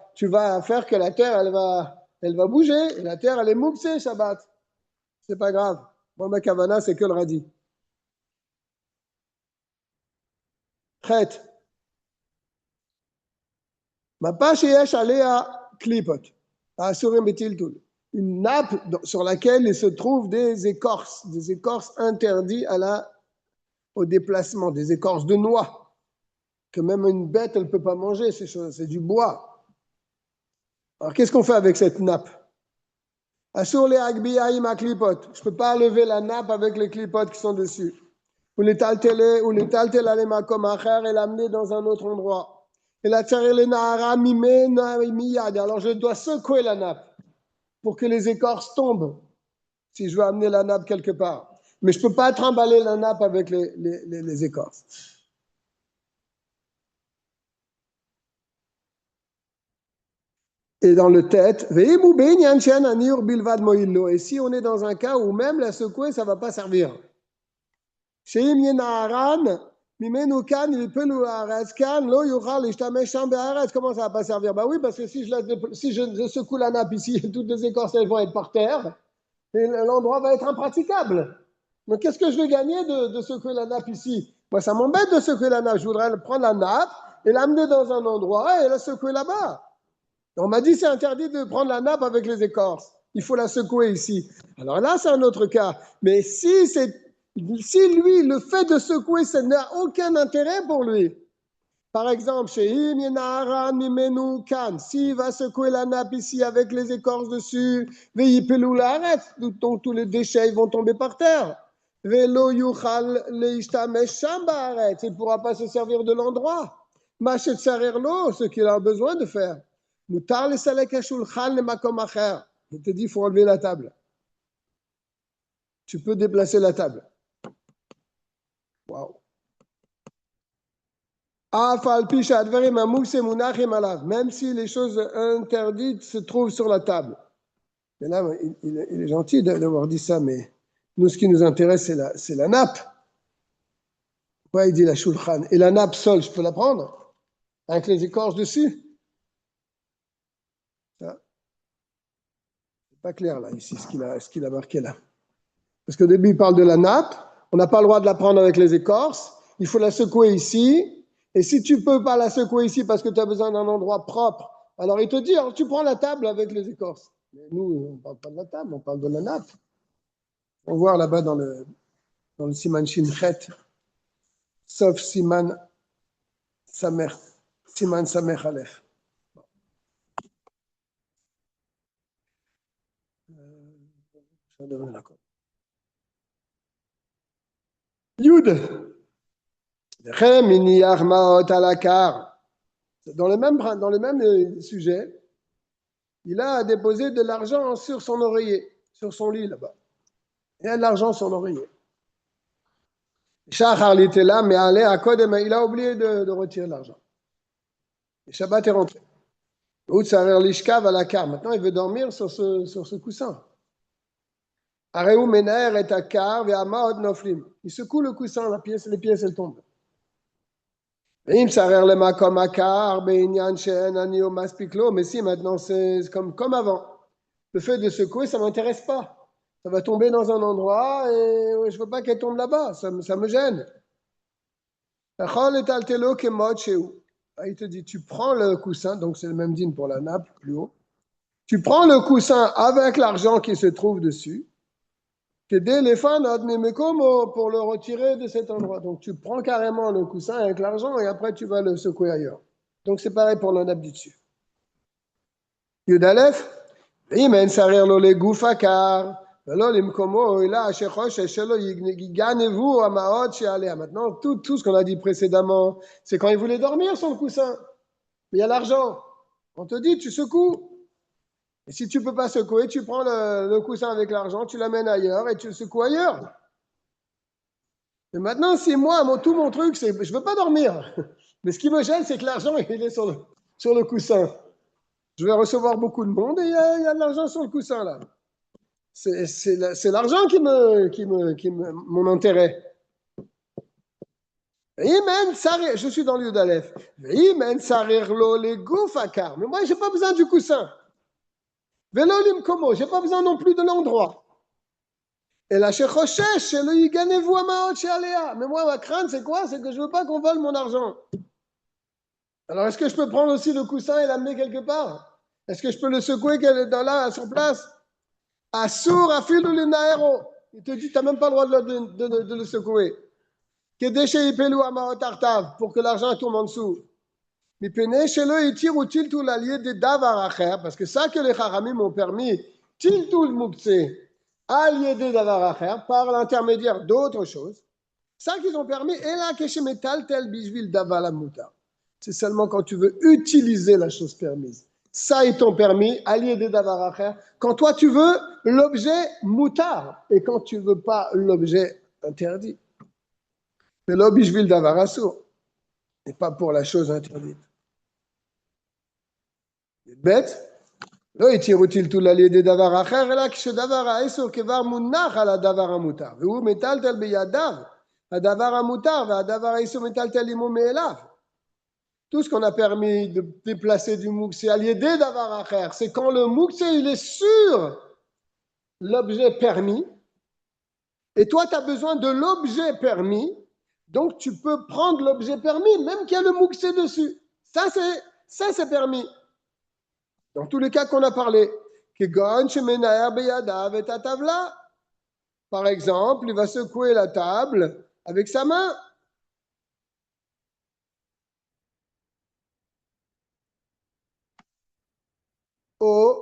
faire que la terre, elle va bouger. Et la terre, elle est mouxée, Shabbat. C'est pas grave. Moi, ma kavana, c'est que le radis. Chet. Ma pâche yesh alea klipot. Asurim betiltul. Une nappe sur laquelle il se trouve des écorces interdites au déplacement, des écorces de noix, que même une bête, elle ne peut pas manger, c'est du bois. Alors, qu'est-ce qu'on fait avec cette nappe? Asur le agbiyaim à klipot. Je ne peux pas lever la nappe avec les klipotes qui sont dessus. Ou les taltele makom acher et l'amener dans un autre endroit. Et la tsarir le nahara miyad. Alors, je dois secouer la nappe pour que les écorces tombent, si je veux amener la nappe quelque part. Mais je ne peux pas trimballer la nappe avec les écorces. Et dans le tête, et si on est dans un cas où même la secouer, ça ne va pas servir. Comment ça va pas servir? Bah oui, parce que si je secoue la nappe ici, toutes les écorces elles vont être par terre, et l'endroit va être impraticable. Donc qu'est-ce que je vais gagner de secouer la nappe ici? Moi, ça m'embête de secouer la nappe. Je voudrais prendre la nappe et l'amener dans un endroit et la secouer là-bas. On m'a dit c'est interdit de prendre la nappe avec les écorces. Il faut la secouer ici. Alors là, c'est un autre cas. Mais si lui, le fait de secouer, ça n'a aucun intérêt pour lui. Par exemple, s'il va secouer la nappe ici avec les écorces dessus, donc tous les déchets vont tomber par terre. Il ne pourra pas se servir de l'endroit. Ce qu'il a besoin de faire. Il te dit, il faut enlever la table. Tu peux déplacer la table. Waouh. Même si les choses interdites se trouvent sur la table. Mais là, il est gentil d'avoir dit ça, mais nous, ce qui nous intéresse, c'est la nappe. Pourquoi il dit la shulchan? Et la nappe seule, je peux la prendre? Avec les écorces dessus? pas clair là, ici, ce qu'il a marqué là. Parce qu'au début, il parle de la nappe. On n'a pas le droit de la prendre avec les écorces. Il faut la secouer ici. Et si tu ne peux pas la secouer ici parce que tu as besoin d'un endroit propre, alors il te dit, alors tu prends la table avec les écorces. Mais nous, on ne parle pas de la table, on parle de la nappe. On va voir là-bas dans le Siman Shinchet, sauf Siman Samer Aleph. Yud. Dans le même sujet, il a déposé de l'argent sur son oreiller, sur son lit là-bas. Il y a de l'argent sur l'oreiller. Shachar était là, mais il a oublié de retirer l'argent. Et Shabbat est rentré. Maintenant, il veut dormir sur ce coussin. Il secoue le coussin, les pièces elles tombent. Mais si maintenant c'est comme avant, le fait de secouer, ça ne m'intéresse pas. Ça va tomber dans un endroit et je ne veux pas qu'elle tombe là-bas, ça me gêne. Il te dit, tu prends le coussin, donc c'est le même dîne pour la nappe, plus haut. Tu prends le coussin avec l'argent qui se trouve dessus, pour le retirer de cet endroit. Donc tu prends carrément le coussin avec l'argent et après tu vas le secouer ailleurs. Donc c'est pareil pour la nappe du dessus. Yudalef, maintenant, tout ce qu'on a dit précédemment, c'est quand il voulait dormir sur le coussin. Mais il y a l'argent. On te dit, tu secoues. Et si tu ne peux pas secouer, tu prends le coussin avec l'argent, tu l'amènes ailleurs et tu le secoues ailleurs. Et maintenant, si moi, tout mon truc, c'est je ne veux pas dormir. Mais ce qui me gêne, c'est que l'argent, il est sur le coussin. Je vais recevoir beaucoup de monde et il y a de l'argent sur le coussin là. C'est l'argent qui mon intérêt. Je suis dans le Yudalef. Mais moi, je n'ai pas besoin du coussin. Je n'ai pas besoin non plus de l'endroit. Et la Shechoshesh, mais moi, ma crainte, c'est quoi? C'est que je ne veux pas qu'on vole mon argent. Alors, est-ce que je peux prendre aussi le coussin et l'amener quelque part? Est-ce que je peux le secouer là, à son place? Assour, afil ou l'inaéro. Il te dit, tu n'as même pas le droit de le secouer. Pour que l'argent tombe en dessous. Parce que ça que les Haramim ont permis, par l'intermédiaire d'autres choses, ça qu'ils ont permis, c'est seulement quand tu veux utiliser la chose permise. Ça, ils t'ont permis, allié des davar acher, quand toi tu veux l'objet moutar, et quand tu veux pas l'objet interdit. Mais l'objet davar assour, et pas pour la chose interdite. Bête, לא התירו טלטול על ידי דבר אחר, אלא כשדבר האסור כבר מונח על הדבר המותר, והוא מטלטל בידיו הדבר המותר, והדבר האסור מטלטל עמו מאליו. Tout ce qu'on a permis de déplacer du mouxé à l'idée d'avoir à faire, c'est quand le mouxé il est sur l'objet permis, et toi tu as besoin de l'objet permis, donc tu peux prendre l'objet permis, même qu'il y a le mouxé dessus. Ça c'est permis. Dans tous les cas qu'on a parlé, par exemple, il va secouer la table avec sa main. Ou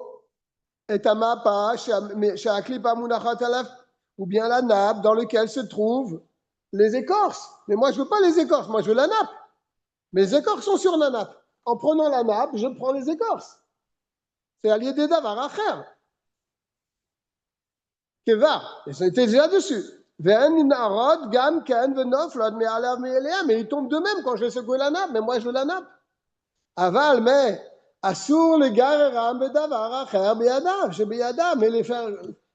bien la nappe dans laquelle se trouvent les écorces. Mais moi, je ne veux pas les écorces, moi, je veux la nappe. Mais les écorces sont sur la nappe. En prenant la nappe, je prends les écorces. C'est allié des davar acher. Kevar. Et ça était déjà dessus. Mais il tombe de même quand je vais secouer la nappe. Mais moi, je veux la nappe. Aval, mais assur le gareram bedavar acher beyadav, chez beyadav, mais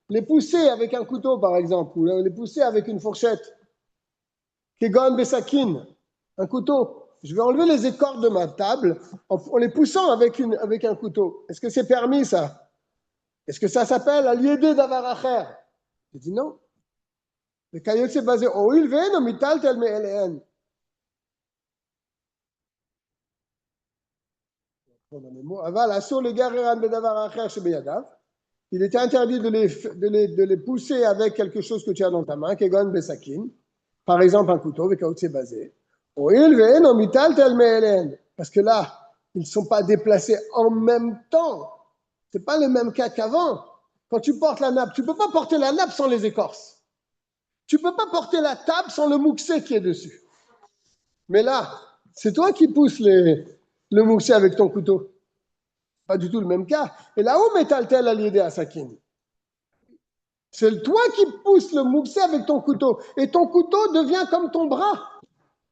les pousser avec un couteau, par exemple, ou les pousser avec une fourchette. Kegon besakin, un couteau. Je vais enlever les écorces de ma table en les poussant avec un couteau. Est-ce que c'est permis, ça? Est-ce que ça s'appelle Aliédé Davar Acher? Je dis non. Le Kayot c'est basé au Ilven, au Mital tel me Elen. Aval, Assur les Gareran Bedavar Acher chez Beyadav. Il était interdit de les pousser avec quelque chose que tu as dans ta main, Kegon Besakin. Par exemple, un couteau, le Kayot c'est basé. Au Ilven, au Mital tel me Elen. Parce que là, ils ne sont pas déplacés en même temps. Ce n'est pas le même cas qu'avant. Quand tu portes la nappe, tu ne peux pas porter la nappe sans les écorces. Tu ne peux pas porter la table sans le mouxé qui est dessus. Mais là, c'est toi qui pousses le mouxé avec ton couteau. Pas du tout le même cas. Et là où métal-tel à l'idée à Sakin? C'est toi qui pousses le mouxé avec ton couteau. Et ton couteau devient comme ton bras.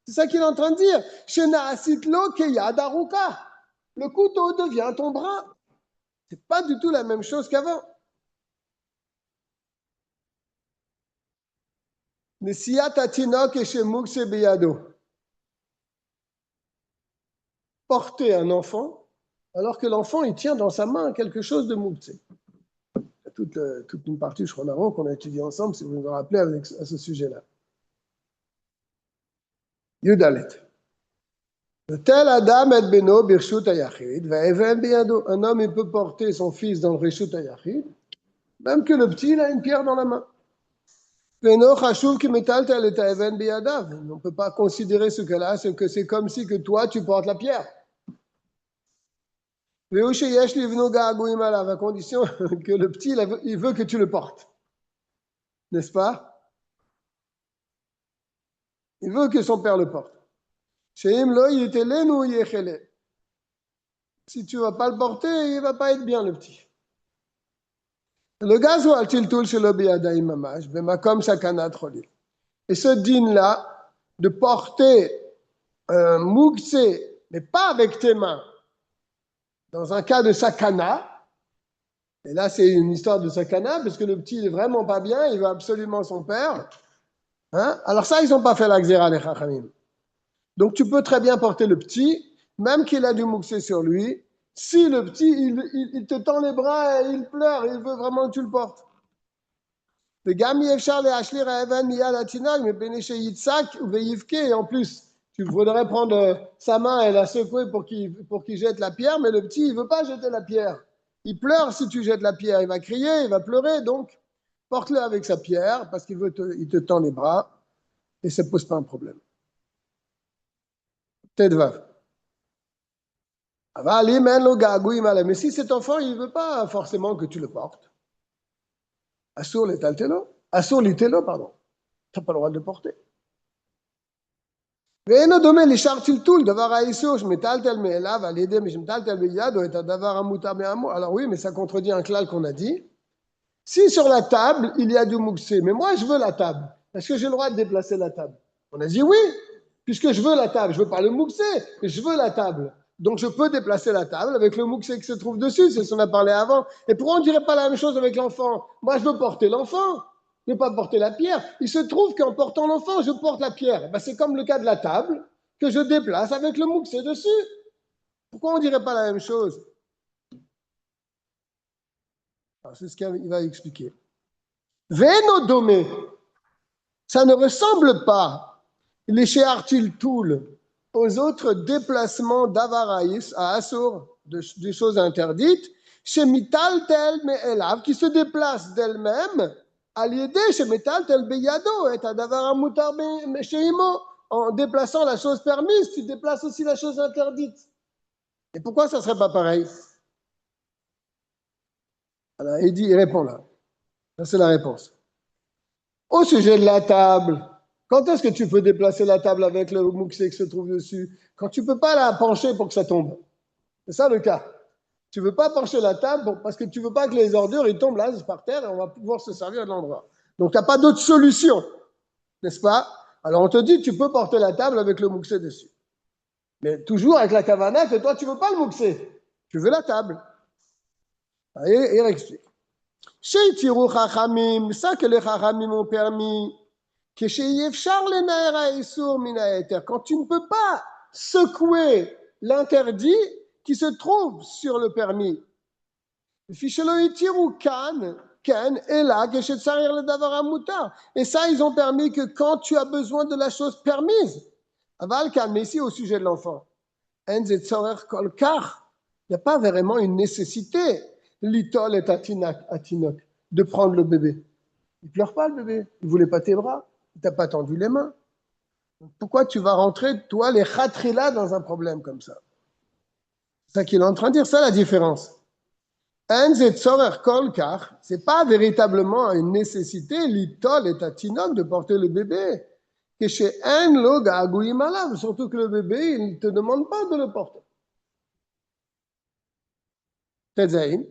C'est ça qu'il est en train de dire. Shena asitlo keyad aruka. Le couteau devient ton bras. C'est pas du tout la même chose qu'avant. Nesiat atinok et chez mouxé beyado. Porter un enfant, alors que l'enfant, il tient dans sa main quelque chose de mouxé. Toute une partie, je crois, qu'on a étudié ensemble, si vous vous rappelez, à ce sujet-là. Yudalet. Tel Adam et Beno birshut ayachid, ve'even biyado. Un homme, il peut porter son fils dans le reshut ayachid, même que le petit, il a une pierre dans la main. Beno chashuv ki metal tel et even biyadav. On ne peut pas considérer ce cas-là, c'est que c'est comme si que toi, tu portes la pierre. À condition que le petit, il veut que tu le portes. N'est-ce pas? Il veut que son père le porte. Si tu ne vas pas le porter, il ne va pas être bien, le petit. Le gaz ou al-tiltul chez l'obiyadaï mamash, bemakom sakanat rolim. Et ce din-là, de porter un mouxé, mais pas avec tes mains, dans un cas de sakana, et là c'est une histoire de sakana, parce que le petit n'est vraiment pas bien, il veut absolument son père. Hein? Alors ça, ils n'ont pas fait la xéra, les chachamim. Donc tu peux très bien porter le petit, même qu'il a du mouxé sur lui. Si le petit, il te tend les bras et il pleure, il veut vraiment que tu le portes. Et en plus, tu voudrais prendre sa main et la secouer pour qu'il jette la pierre, mais le petit, il ne veut pas jeter la pierre. Il pleure si tu jettes la pierre, il va crier, il va pleurer, donc porte-le avec sa pierre parce qu'il te tend les bras et ça ne pose pas un problème. Tedvav. Mais si cet enfant, il ne veut pas forcément que tu le portes, Assur l'étaltelo, Assur l'itelo, pardon, tu n'as pas le droit de le porter. Alors oui, mais ça contredit un klal qu'on a dit. Si sur la table, il y a du mouxé, mais moi je veux la table, est-ce que j'ai le droit de déplacer la table? On a dit oui, puisque je veux la table, je ne veux pas le mouxé, mais je veux la table. Donc je peux déplacer la table avec le mouxé qui se trouve dessus, c'est ce qu'on a parlé avant. Et pourquoi on ne dirait pas la même chose avec l'enfant? Moi je veux porter l'enfant, je ne veux pas porter la pierre. Il se trouve qu'en portant l'enfant, je porte la pierre. Ben, c'est comme le cas de la table que je déplace avec le mouxé dessus. Pourquoi on ne dirait pas la même chose? Alors, c'est ce qu'il va expliquer. Vénodomé, ça ne ressemble pas, les Sheartil Toul, aux autres déplacements d'Avaraïs à Assur, des choses interdites, chez Mital Tel Me'elav, qui se déplacent d'elles-mêmes, à l'idée chez Mital Tel Beyado, et à Davar Mutar Sheimo, en déplaçant la chose permise, tu déplaces aussi la chose interdite. Et pourquoi ça ne serait pas pareil? Alors, il répond là. Ça, c'est la réponse. Au sujet de la table, quand est-ce que tu peux déplacer la table avec le mouxé qui se trouve dessus? Quand tu ne peux pas la pencher pour que ça tombe. C'est ça le cas. Tu ne veux pas pencher la table parce que tu ne veux pas que les ordures ils tombent là par terre et on va pouvoir se servir de l'endroit. Donc, tu n'as pas d'autre solution, n'est-ce pas? Alors, on te dit, tu peux porter la table avec le mouxé dessus. Mais toujours avec la kavana que toi, tu ne veux pas le mouxé. Tu veux la table. Et il explique. Chez Tirou Chachamim, ça que les Chachamim ont permis, que chez Yefchar le Naera Isur Minaeter, quand tu ne peux pas secouer l'interdit qui se trouve sur le permis. Et ça, ils ont permis que quand tu as besoin de la chose permise, mais ici au sujet de l'enfant, il n'y a pas vraiment une nécessité, litol et atinok, de prendre le bébé. Il ne pleure pas le bébé, il ne voulait pas tes bras, il ne t'a pas tendu les mains. Pourquoi tu vas rentrer, toi, les khatrila dans un problème comme ça? C'est ça qu'il est en train de dire, ça la différence. C'est pas véritablement une nécessité, l'itol et tatinok, de porter le bébé. Que chez un log à malade, surtout que le bébé, il ne te demande pas de le porter. Tezaïn,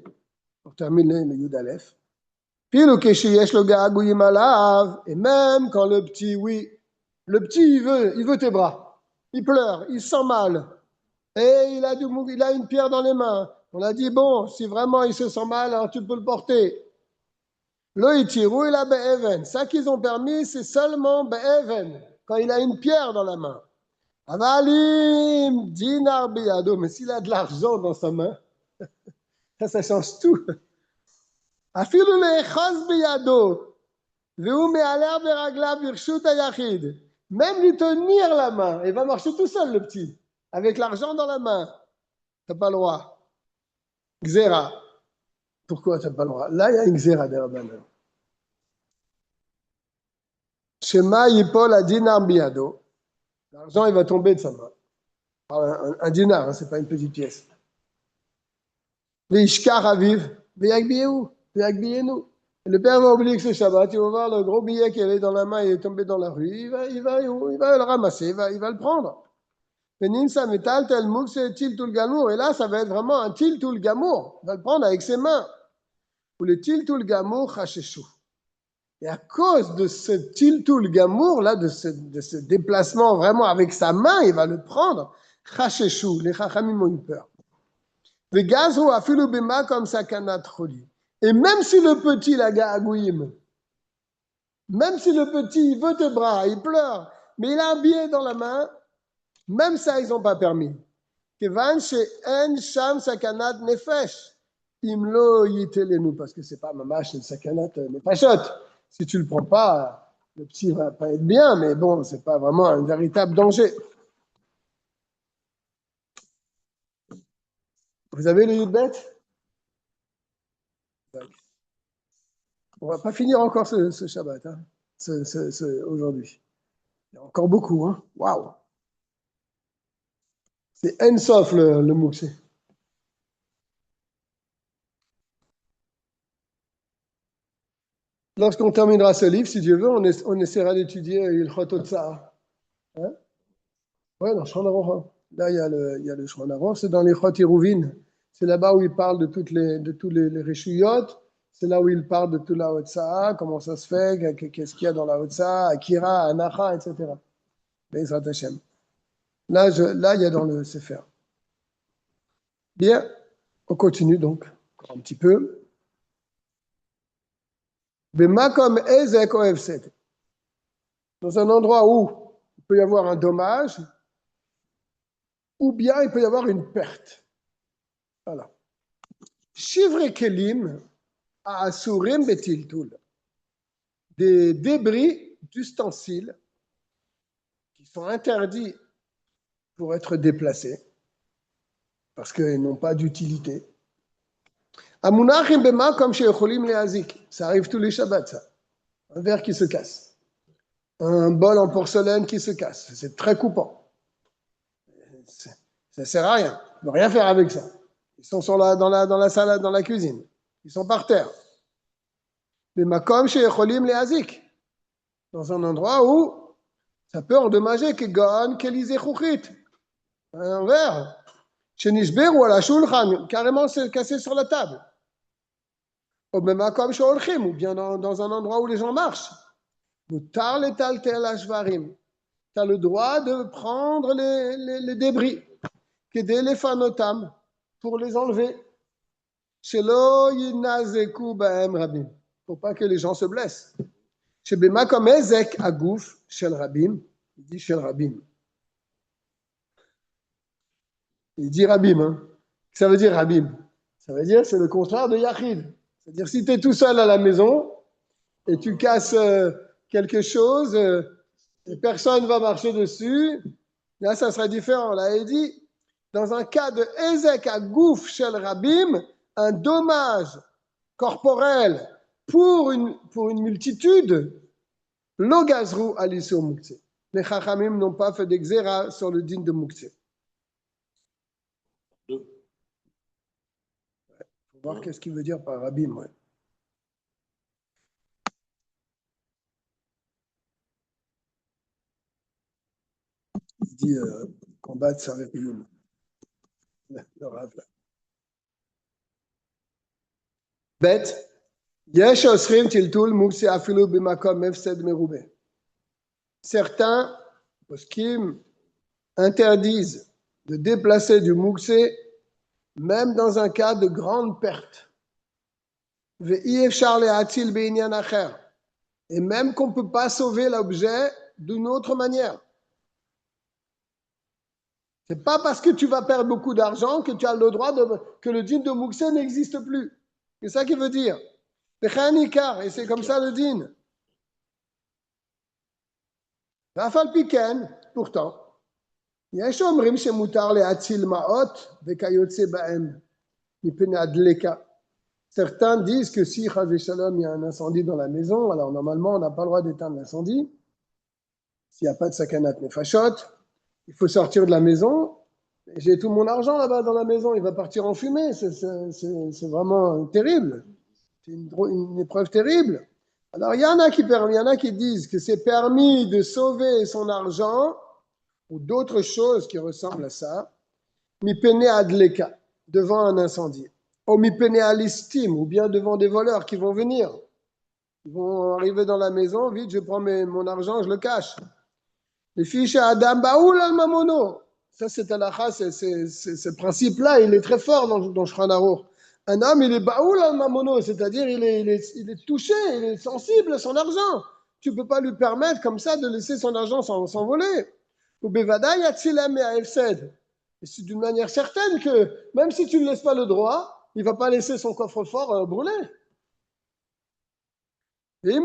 pour terminer le Yudalef. Puis le Kesheyesh le Gagouim Alav, et même quand le petit, oui, le petit, il veut tes bras. Il pleure, il sent mal. Et il a une pierre dans les mains. On a dit, bon, si vraiment il se sent mal, alors tu peux le porter. Lo itiru il a be'even. Ça qu'ils ont permis, c'est seulement be'even, quand il a une pierre dans la main. Avalim, dinar biyado. Mais s'il a de l'argent dans sa main, ça change tout. Afilu le'echaz biyado. Ve'u me'aler beraglav virshut hayachid. Même lui tenir la main, il va marcher tout seul, le petit, avec l'argent dans la main. T'as pas le droit. Xéra. Pourquoi t'as pas le droit? Là, il y a une xéra d'Erbanan. Shema yipol a dinar biyado. L'argent, il va tomber de sa main. Un dinar, hein, c'est pas une petite pièce. Les ishkar aviv, ve'yagbiyehu, ve'yagbiyehu. Le père va oublier que c'est Shabbat, il va voir le gros billet qui est dans la main, il est tombé dans la rue, il va le ramasser, il va le prendre. Et là, ça va être vraiment un tiltul gamour. Il va le prendre avec ses mains. Ou le tiltul gamour chacheshu. Et à cause de ce tiltul gamour, là, de ce déplacement vraiment avec sa main, il va le prendre. Chacheshu. Les chachamim ont eu peur. Le gaz ou afilu bima comme sakanat choli. Et même si le petit, la ga'agouim, même si le petit, il veut tes bras, il pleure, mais il a un billet dans la main, même ça, ils n'ont pas permis. Kevan she'en sham sakanat nefesh. Imlo yitelenu, parce que c'est pas mamash, c'est sakanat nefashot. Si tu le prends pas, le petit va pas être bien, mais bon, c'est pas vraiment un véritable danger. Vous avez le Yudbet? On va pas finir encore ce Shabbat, hein, aujourd'hui. Il y a encore beaucoup, hein. Waouh! C'est Ensof le Mouxé. Lorsqu'on terminera ce livre, si Dieu veut, on essaiera d'étudier Ilchot Otsar. Hein? Ouais, dans Shulchan Aruch. Là, il y a le Shulchan Aruch, c'est dans les Ilchot Iruvin. C'est là-bas où il parle de tous les Reshuyot. C'est là où il parle de toute la Otsar, comment ça se fait, qu'est-ce qu'il y a dans la Otsar, Akira, Anacha, etc. Be'ezrat Hashem. Là, il y a dans le Sefer. Bien, on continue donc, encore un petit peu. Bemakom ezek o hefsed. Dans un endroit où il peut y avoir un dommage, ou bien il peut y avoir une perte. Voilà. Shivre kelim a asurim betiltul. Des débris d'ustensiles qui sont interdits pour être déplacés parce qu'ils n'ont pas d'utilité. Amunachim bema comme chez Cholim leazik. Ça arrive tous les Shabbats, ça. Un verre qui se casse. Un bol en porcelaine qui se casse. C'est très coupant. Ça ne sert à rien. On ne peut rien faire avec ça. Ils sont dans la salle, dans la cuisine. Ils sont par terre. Bema comme chez Cholim leazik. Dans un endroit où ça peut endommager Kegon, Kelizé Chouchit. Un verre. Chez Nishber ou à la Shulchan, carrément c'est cassé sur la table. Ou bien dans un endroit où les gens marchent. Tu as le droit de prendre les débris, pour les enlever. Pour pas que les gens se blessent. Chez Bema comme Ezek Agouf, Shel Rabim, il dit Shel Rabim. Il dit Rabim, hein. Ça veut dire Rabim. Ça veut dire c'est le contraire de Yachid. C'est-à-dire si tu es tout seul à la maison et tu casses quelque chose et personne ne va marcher dessus, là ça serait différent. Là il dit, dans un cas de Ezek à Gouf Shel Rabim, un dommage corporel pour une multitude, Lo gazru alisur muktzeh. Les Chachamim n'ont pas fait d'exéra sur le din de muktzeh. Faut voir qu'est-ce qu'il veut dire par Rabim. Ouais. Il dit combattre sa rébellion. Le Rav là. Bête. Yesh osrim tiltul muktzeh afilu b'makom mefsed merubeh. Certains poskim interdisent de déplacer du muktzeh même dans un cas de grande perte. Et même qu'on ne peut pas sauver l'objet d'une autre manière. Ce n'est pas parce que tu vas perdre beaucoup d'argent que tu as le droit que le din de muktzeh n'existe plus. C'est ça qu'il veut dire. Et c'est comme ça le din. Rafal Piken, pourtant, יש אומרים שמותר להציל מעות וכיוצא בהם מפני הדלקה. Certains disent que si, chas v'shalom, il y a un incendie dans la maison, alors normalement, on n'a pas le droit d'éteindre l'incendie. S'il n'y a pas de sakanat nefashot, il faut sortir de la maison. J'ai tout mon argent là-bas dans la maison, il va partir en fumée. C'est vraiment terrible. C'est une épreuve terrible. Alors, il y en a qui disent que c'est permis de sauver son argent ou d'autres choses qui ressemblent à ça, mipene adleka, devant un incendie, ou mipene alistim, ou bien devant des voleurs qui vont venir. Ils vont arriver dans la maison, vite, je prends mon argent, je le cache. Les fiches à Adam Baoul al Mamono. Ça, c'est halakha, ce principe-là, il est très fort dans Shulchan Aruch. Un homme, il est Baoul al Mamono, c'est-à-dire il est touché, il est sensible à son argent. Tu ne peux pas lui permettre comme ça de laisser son argent s'envoler. Ou Bevada Yatsilem et Efsed. Et c'est d'une manière certaine que même si tu ne laisses pas le droit, il ne va pas laisser son coffre-fort brûler. Et si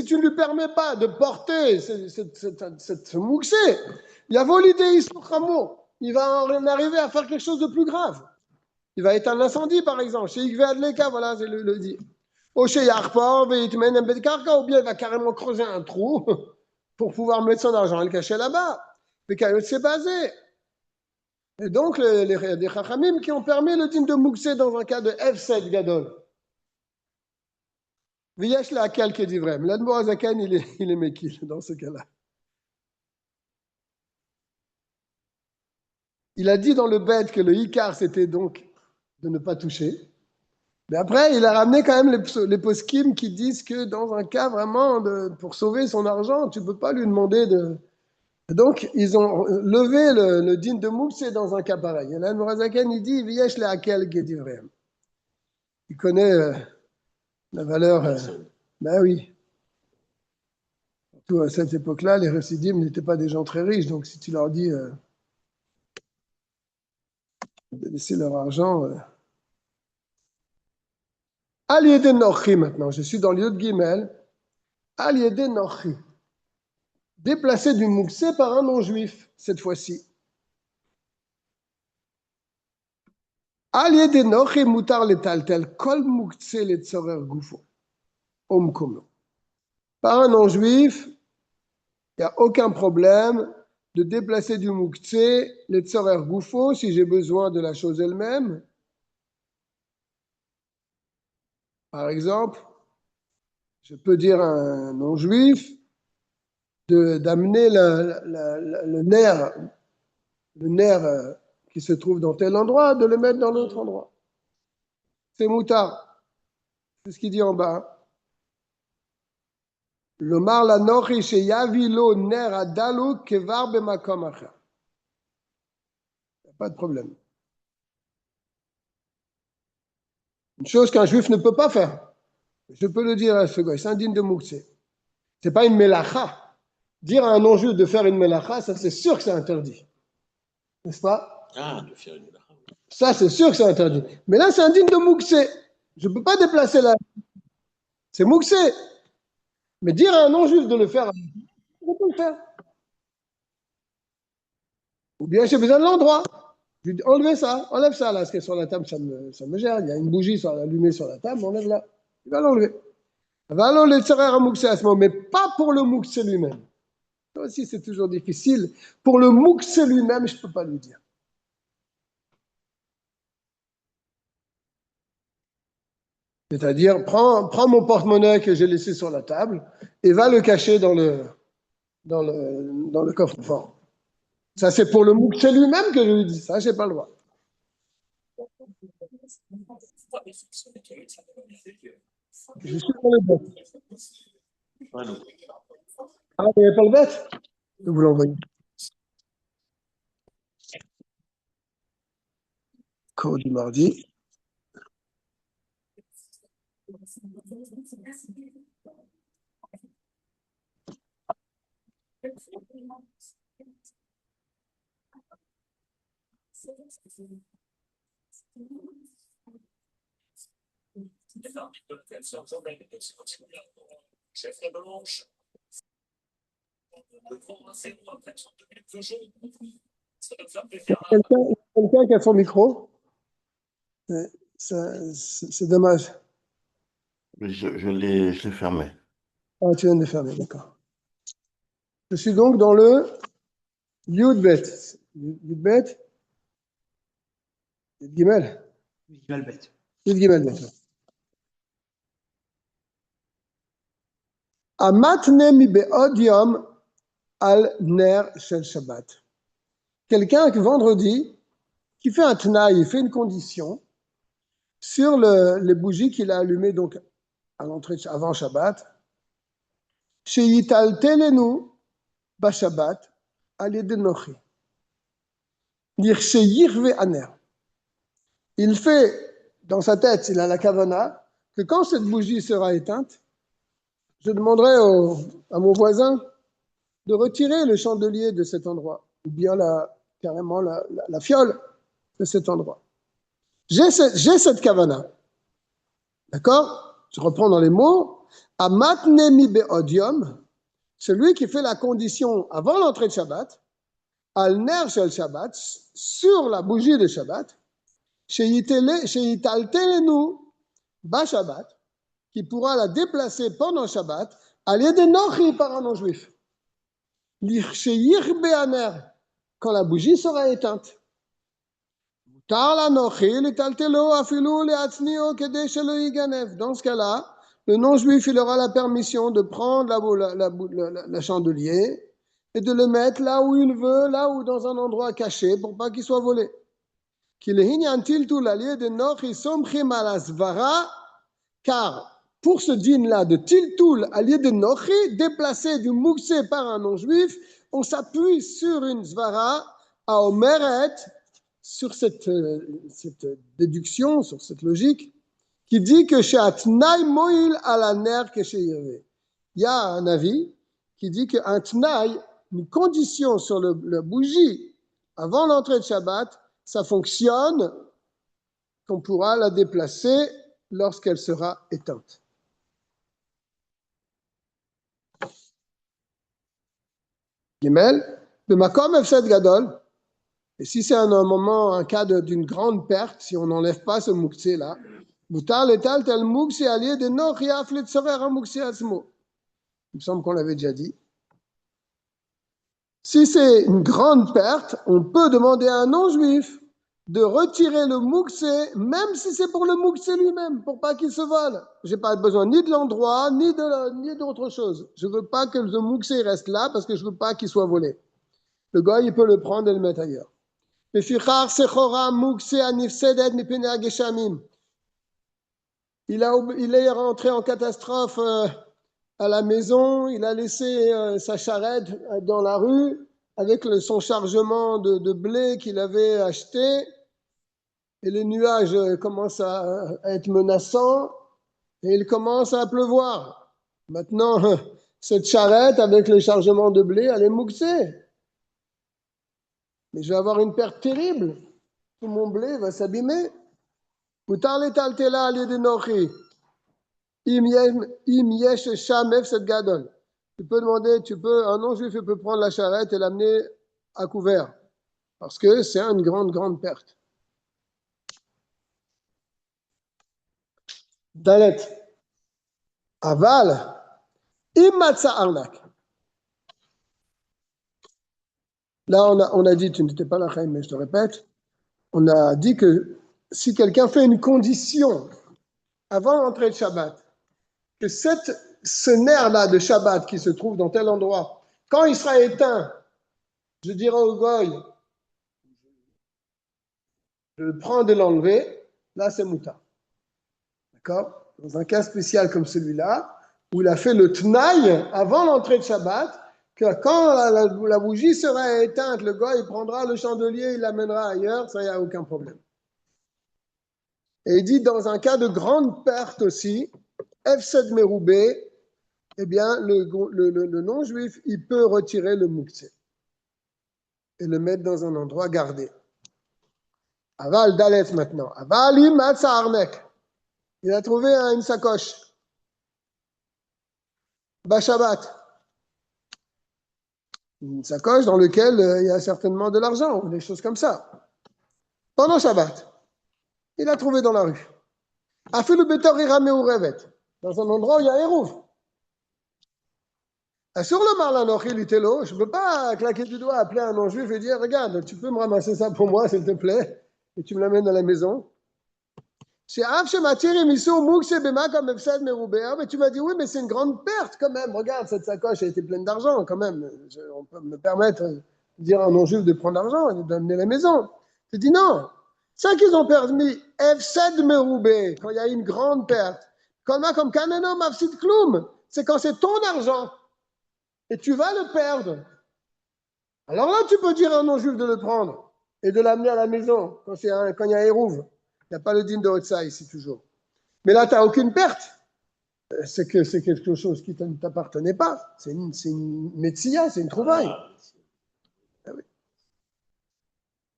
tu ne lui permets pas de porter ce mouxé, il y a volidé il va en arriver à faire quelque chose de plus grave. Il va éteindre l'incendie, par exemple. Chez Igvé Adleka, voilà, c'est le dit. Ou chez Yarpor, ou bien il va carrément creuser un trou pour pouvoir mettre son argent et le cacher là-bas. Mais Kayot s'est basé. Et donc, les Chachamim qui ont permis le din de mouxé dans un cas de F7 Gadol. Viyesh la akal qui dit vrai. L'Admor Azakan, il est méquille dans ce cas-là. Il a dit dans le bête que le Ikar, c'était donc de ne pas toucher. Mais après, il a ramené quand même les poskim qui disent que dans un cas vraiment, pour sauver son argent, tu ne peux pas lui demander de... Donc, ils ont levé le din de mouxé dans un cas pareil. Et l'Admor Azakan, il dit Viyesh la akal qui dit vrai. Il connaît... la valeur, ben oui. Surtout à cette époque-là, les récidimes n'étaient pas des gens très riches, donc si tu leur dis de laisser leur argent. Al-Yede Nochi maintenant, je suis dans l'Yod Gimel. Al-Yede Nochi. Déplacé du mouxé par un non-juif, cette fois-ci. Al-Yede Nochi mutar letaltel kol mouxé le tzorer gufo. Omkomo. Par un non-juif, il n'y a aucun problème de déplacer du muktzeh, les tzorer goufo, si j'ai besoin de la chose elle-même. Par exemple, je peux dire à un non-juif d'amener le nerf qui se trouve dans tel endroit, de le mettre dans l'autre endroit. C'est moutard. C'est ce qu'il dit en bas. Lomar la nochi sheyavilo ner adalu kevar bemakom acher. Pas de problème. Une chose qu'un juif ne peut pas faire. Je peux le dire à ce gars, c'est indigne de mouxé. C'est pas une melacha. Dire à un non-juif de faire une melacha, ça c'est sûr que c'est interdit. N'est-ce pas? Ah, de faire une melacha. Ça, c'est sûr que c'est interdit. Mais là, c'est indigne de mouxé. Je ne peux pas déplacer la. C'est mouxé. Mais dire à un non-juif de le faire, on peut le faire. Ou bien j'ai besoin de l'endroit. Je lui dis, enlève ça là, ce qui est sur la table, ça me gère. Il y a une bougie allumée sur la table, enlève-la. Il va l'enlever. Il va l'enlever à mouxé à ce moment, mais pas pour le mouxé lui-même. Ça aussi, c'est toujours difficile. Pour le mouxé lui-même, je ne peux pas lui dire. C'est-à-dire, prends mon porte-monnaie que j'ai laissé sur la table et va le cacher dans le coffre-fort. Ça, c'est pour le mouxé lui-même que je lui dis. Ça, je n'ai pas le droit. Je suis dans le bête. Ah, vous n'avez pas le bête? Je vais vous l'envoyer. Code du mardi. Quelqu'un qui a son micro? C'est dommage. Je l'ai fermé. Ah, tu viens de le fermer, d'accord. Je suis donc dans le Yudbet. Yudbet? Yudgimel? Yudgimel, d'accord. Amatne mi be'od yom al ner shel Shabbat. Quelqu'un que vendredi, qui fait un tnaï, il fait une condition sur les bougies qu'il a allumées donc à l'entrée avant Shabbat. Sheyitaltelenu ba Shabbat al yed nochi. L'irsheyirve aner. Il fait dans sa tête, il a la kavana, que quand cette bougie sera éteinte, je demanderai à mon voisin de retirer le chandelier de cet endroit, ou bien carrément la fiole de cet endroit. J'ai cette kavana. D'accord? Je reprends dans les mots. Amatne mi be'odium, celui qui fait la condition avant l'entrée de Shabbat, al ner shel Shabbat, sur la bougie de Shabbat, sheyitaltelenu ba Shabbat, qui pourra la déplacer pendant Shabbat, al yed nochi par un non-juif. L'irsheyir be'aner, quand la bougie sera éteinte. Dans ce cas-là, le non-juif, il aura la permission de prendre la chandelier et de le mettre là où il veut, là où dans un endroit caché, pour pas qu'il soit volé. Car pour ce dîne-là de Tiltul à lieu de Nochi, déplacé du Mouxé par un non-juif, on s'appuie sur une Zvara à Omeret, sur cette déduction, sur cette logique, qui dit que chez Atnaï Moïl à la ner que chez Yirvé. Il y a un avis qui dit qu'un Tnaï, une condition sur la bougie avant l'entrée de Shabbat, ça fonctionne, qu'on pourra la déplacer lorsqu'elle sera éteinte. Gimel, de Makom Efsed Gadol. Et si c'est un moment, un cas d'une grande perte, si on n'enlève pas ce mouktsé là, il me semble qu'on l'avait déjà dit. Si c'est une grande perte, on peut demander à un non-juif de retirer le mouktsé, même si c'est pour le mouktsé lui-même, pour pas qu'il se vole. J'ai pas besoin ni de l'endroit, ni d'autre chose. Je veux pas que le mouktsé reste là parce que je veux pas qu'il soit volé. Le gars, il peut le prendre et le mettre ailleurs. Il est rentré en catastrophe à la maison, il a laissé sa charrette dans la rue avec son chargement de blé qu'il avait acheté, et les nuages commencent à être menaçants et il commence à pleuvoir. Maintenant, cette charrette avec le chargement de blé, elle est mouxée. Mais je vais avoir une perte terrible. tout mon blé va s'abîmer. Mutar letaltela al yedei nochi. Im yesh sham efsed gadol. Tu peux demander, un non-juif peut prendre la charrette et l'amener à couvert. Parce que c'est une grande, grande perte. Dalet. Aval. Immatsa arnak. Là, on a dit, tu n'étais pas là, Chaim, mais je te répète, on a dit que si quelqu'un fait une condition avant l'entrée de Shabbat, que ce nerf-là de Shabbat qui se trouve dans tel endroit, quand il sera éteint, je dirai au goy, je le prends de l'enlever, là c'est mouta. D'accord? Dans un cas spécial comme celui-là, où il a fait le tnaï avant l'entrée de Shabbat, que quand la bougie sera éteinte, le goy il prendra le chandelier, il l'amènera ailleurs, ça, il n'y a aucun problème. Et il dit, dans un cas de grande perte aussi, F7 Meroubé, eh bien, le non-juif, il peut retirer le mouktsé et le mettre dans un endroit gardé. Aval Dalet maintenant. Aval Imatsa Arnek. Il a trouvé une sacoche. Bashabat. Une sacoche dans laquelle il y a certainement de l'argent ou des choses comme ça. Pendant Shabbat, il a trouvé dans la rue. A fait le bétor Irame ou Revet. Dans un endroit où il y a Hérouv. Sur le Marlanoch, il était là. Je ne peux pas claquer du doigt, appeler un non-juif et dire regarde, tu peux me ramasser ça pour moi, s'il te plaît, et tu me l'amènes à la maison. Mais tu m'as dit oui, mais c'est une grande perte quand même. Regarde, cette sacoche a été pleine d'argent quand même. On peut me permettre de dire à un non-juif de prendre l'argent et d'amener à la maison. Je dis non. Ça qu'ils ont permis, F7 Meroubé, quand il y a une grande perte. Comme Kaneno Mafsid Kloum, c'est quand c'est ton argent. Et tu vas le perdre. Alors là, tu peux dire à un non-juif de le prendre et de l'amener à la maison quand il y a un hérouve. Il n'y a pas le din de Hotsa ici toujours. Mais là, tu n'as aucune perte. C'est quelque chose qui ne t'appartenait pas. C'est une metsia, c'est une trouvaille.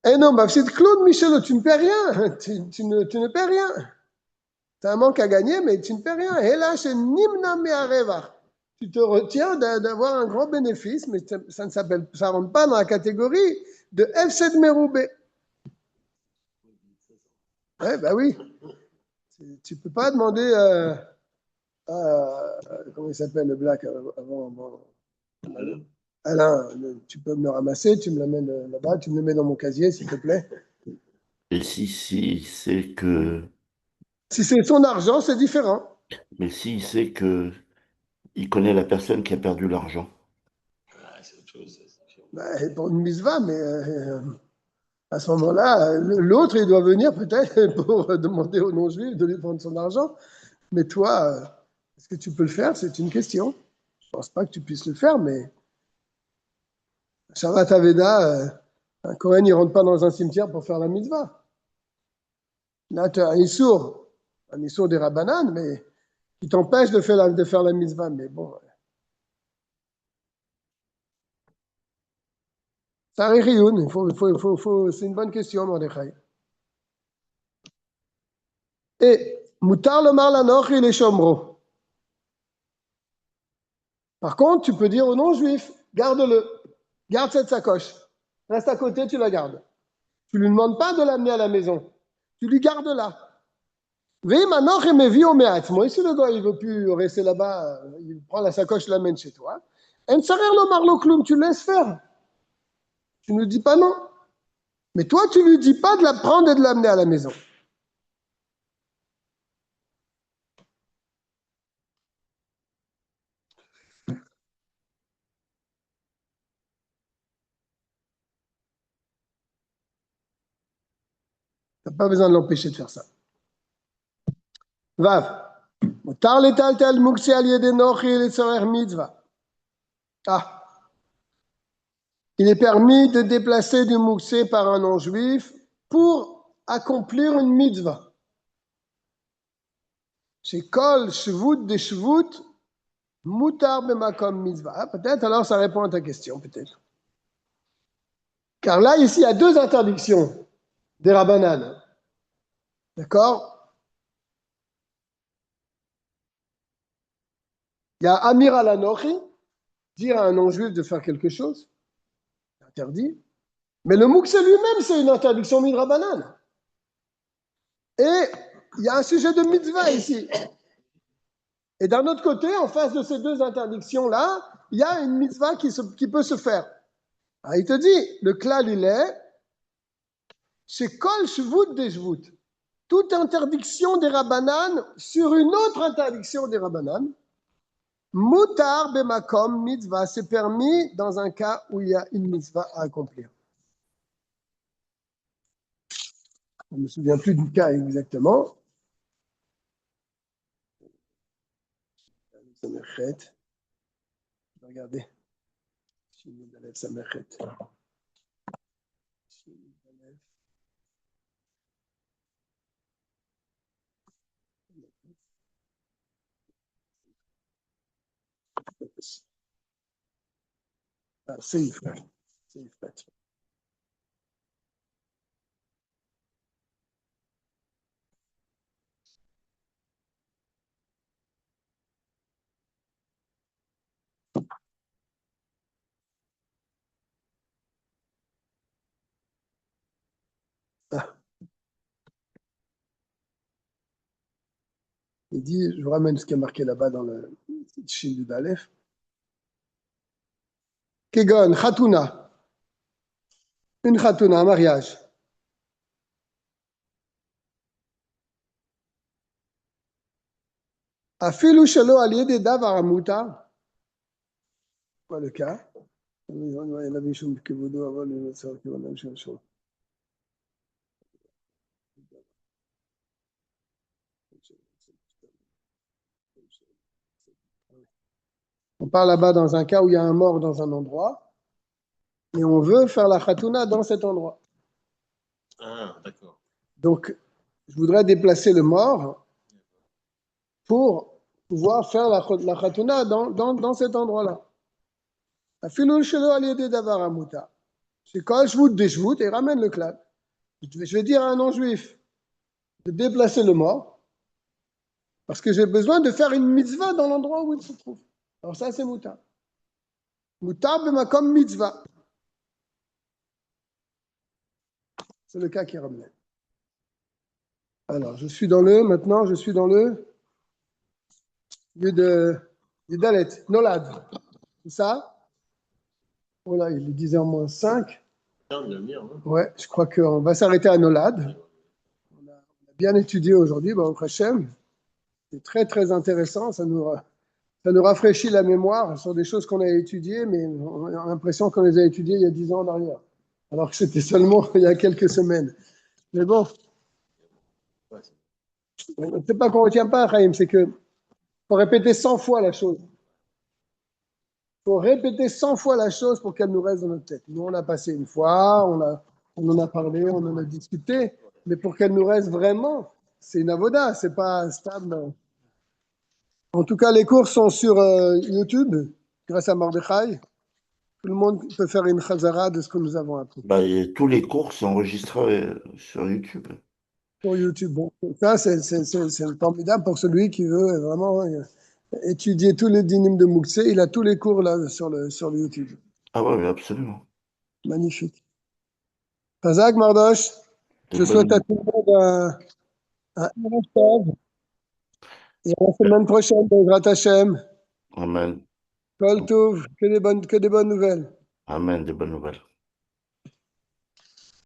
Eh non, c'est Claude Michel, tu ne perds rien. Tu ne perds rien. Tu as un manque à gagner, mais tu ne perds rien. Et là, c'est Nimna Me'areva. Tu te retiens d'avoir un grand bénéfice, mais ça ne rentre pas dans la catégorie de F7 Meroubé. Ouais, bah oui. Tu ne peux pas demander comment il s'appelle le black avant Alain, tu peux me le ramasser, tu me l'amènes là-bas, tu me le mets dans mon casier, s'il te plaît. Et si c'est que, Si c'est son argent, c'est différent. mais si c'est que il connaît la personne qui a perdu l'argent. C'est autre chose. Bah, pour une misva, mais à ce moment-là, l'autre, il doit venir peut-être pour demander au non-juif de lui prendre son argent. Mais toi, est-ce que tu peux le faire? C'est une question. Je ne pense pas que tu puisses le faire, mais Shabbat Aveda, un Kohen, il ne rentre pas dans un cimetière pour faire la mitzvah. Là, tu as un issour des Rabbanan, mais qui t'empêche de faire la mitzvah. Mais bon. Ça arrive, c'est une bonne question, Mordechai. Et Mutar le Marlanoch, il est Shomro. Par contre, tu peux dire au non-juif, garde-le, garde cette sacoche. Reste à côté, tu la gardes. Tu ne lui demandes pas de l'amener à la maison. Tu lui gardes là. Moi, si le gars, il ne veut plus rester là-bas, il prend la sacoche, l'amène chez toi. Tu le laisses faire. Tu ne lui dis pas non. Mais toi, tu ne lui dis pas de la prendre et de l'amener à la maison. Tu n'as pas besoin de l'empêcher de faire ça. Vav. Ah. Il est permis de déplacer du mouxé par un non-juif pour accomplir une mitzvah. Chez Kol, Shvut, de Shvut, Mutar bemakom mitzvah. Ah, peut-être alors ça répond à ta question, peut-être. Car là, ici, il y a deux interdictions. des Rabbanan. D'accord? Il y a Amir al-Anochi, dire à un non-juif de faire quelque chose, interdit. Mais le Moukse lui-même, c'est une interdiction midrabanan. Et il y a un sujet de mitzvah ici. Et d'un autre côté, en face de ces deux interdictions-là, il y a une mitzvah qui peut se faire. Alors, il te dit, le klal, il est, c'est kol shvut des shvut. Toute interdiction des rabbanan sur une autre interdiction des rabbanan. Mutar bemakom mitzvah, c'est permis dans un cas où il y a une mitzvah à accomplir. Je ne me souviens plus du cas exactement. Regardez. Ah, c'est frère. C'est frère. Ah. Il dit, je vous ramène ce qui est marqué là-bas dans le Shin du Dalef. Kegon, Khatuna. Une Khatuna, un mariage. Afilu shelo al yedi davar amuta. Quoi le cas? On parle là-bas dans un cas où il y a un mort dans un endroit et on veut faire la Khatuna dans cet endroit. Ah, d'accord. Donc, je voudrais déplacer le mort pour pouvoir faire la Khatuna dans cet endroit-là. Afilul shelo al yedi davar amuta. C'est quand je vous déjoute et ramène le clan. Je vais dire à un non-juif de déplacer le mort parce que j'ai besoin de faire une mitzvah dans l'endroit où il se trouve. Alors ça, c'est mutar. Mutar b'makom mitzvah. C'est le cas qui est ramené. Alors, maintenant, je suis dans le lieu de Dalet, Nolad. C'est ça? Oh là, il est 10h moins 5. Ouais, je crois qu'on va s'arrêter à Nolad. On a bien étudié aujourd'hui, Baruch Hashem. C'est très, très intéressant. Ça nous rafraîchit la mémoire sur des choses qu'on a étudiées, mais on a l'impression qu'on les a étudiées il y a 10 ans en arrière. Alors que c'était seulement il y a quelques semaines. Mais bon, c'est pas qu'on ne retient pas, Chaim, c'est que faut répéter 100 fois la chose. Il faut répéter 100 fois la chose pour qu'elle nous reste dans notre tête. Nous, on a passé une fois, on en a parlé, on en a discuté, mais pour qu'elle nous reste vraiment, c'est une avoda, c'est pas stable. En tout cas, les cours sont sur YouTube, grâce à Mordechai. Tout le monde peut faire une chazara de ce que nous avons appris. Et tous les cours sont enregistrés sur YouTube. Sur YouTube. Bon, ça, c'est formidable pour celui qui veut vraiment étudier tous les dynimes de Moukse. Il a tous les cours là sur le YouTube. Ah oui, absolument. Magnifique. Chazak, Mardosh, je souhaite à tout le monde un Erev Tov. Et à la semaine prochaine, Bezrat Hashem. Amen. Kol Tov, que des bonnes nouvelles. Amen, des bonnes nouvelles.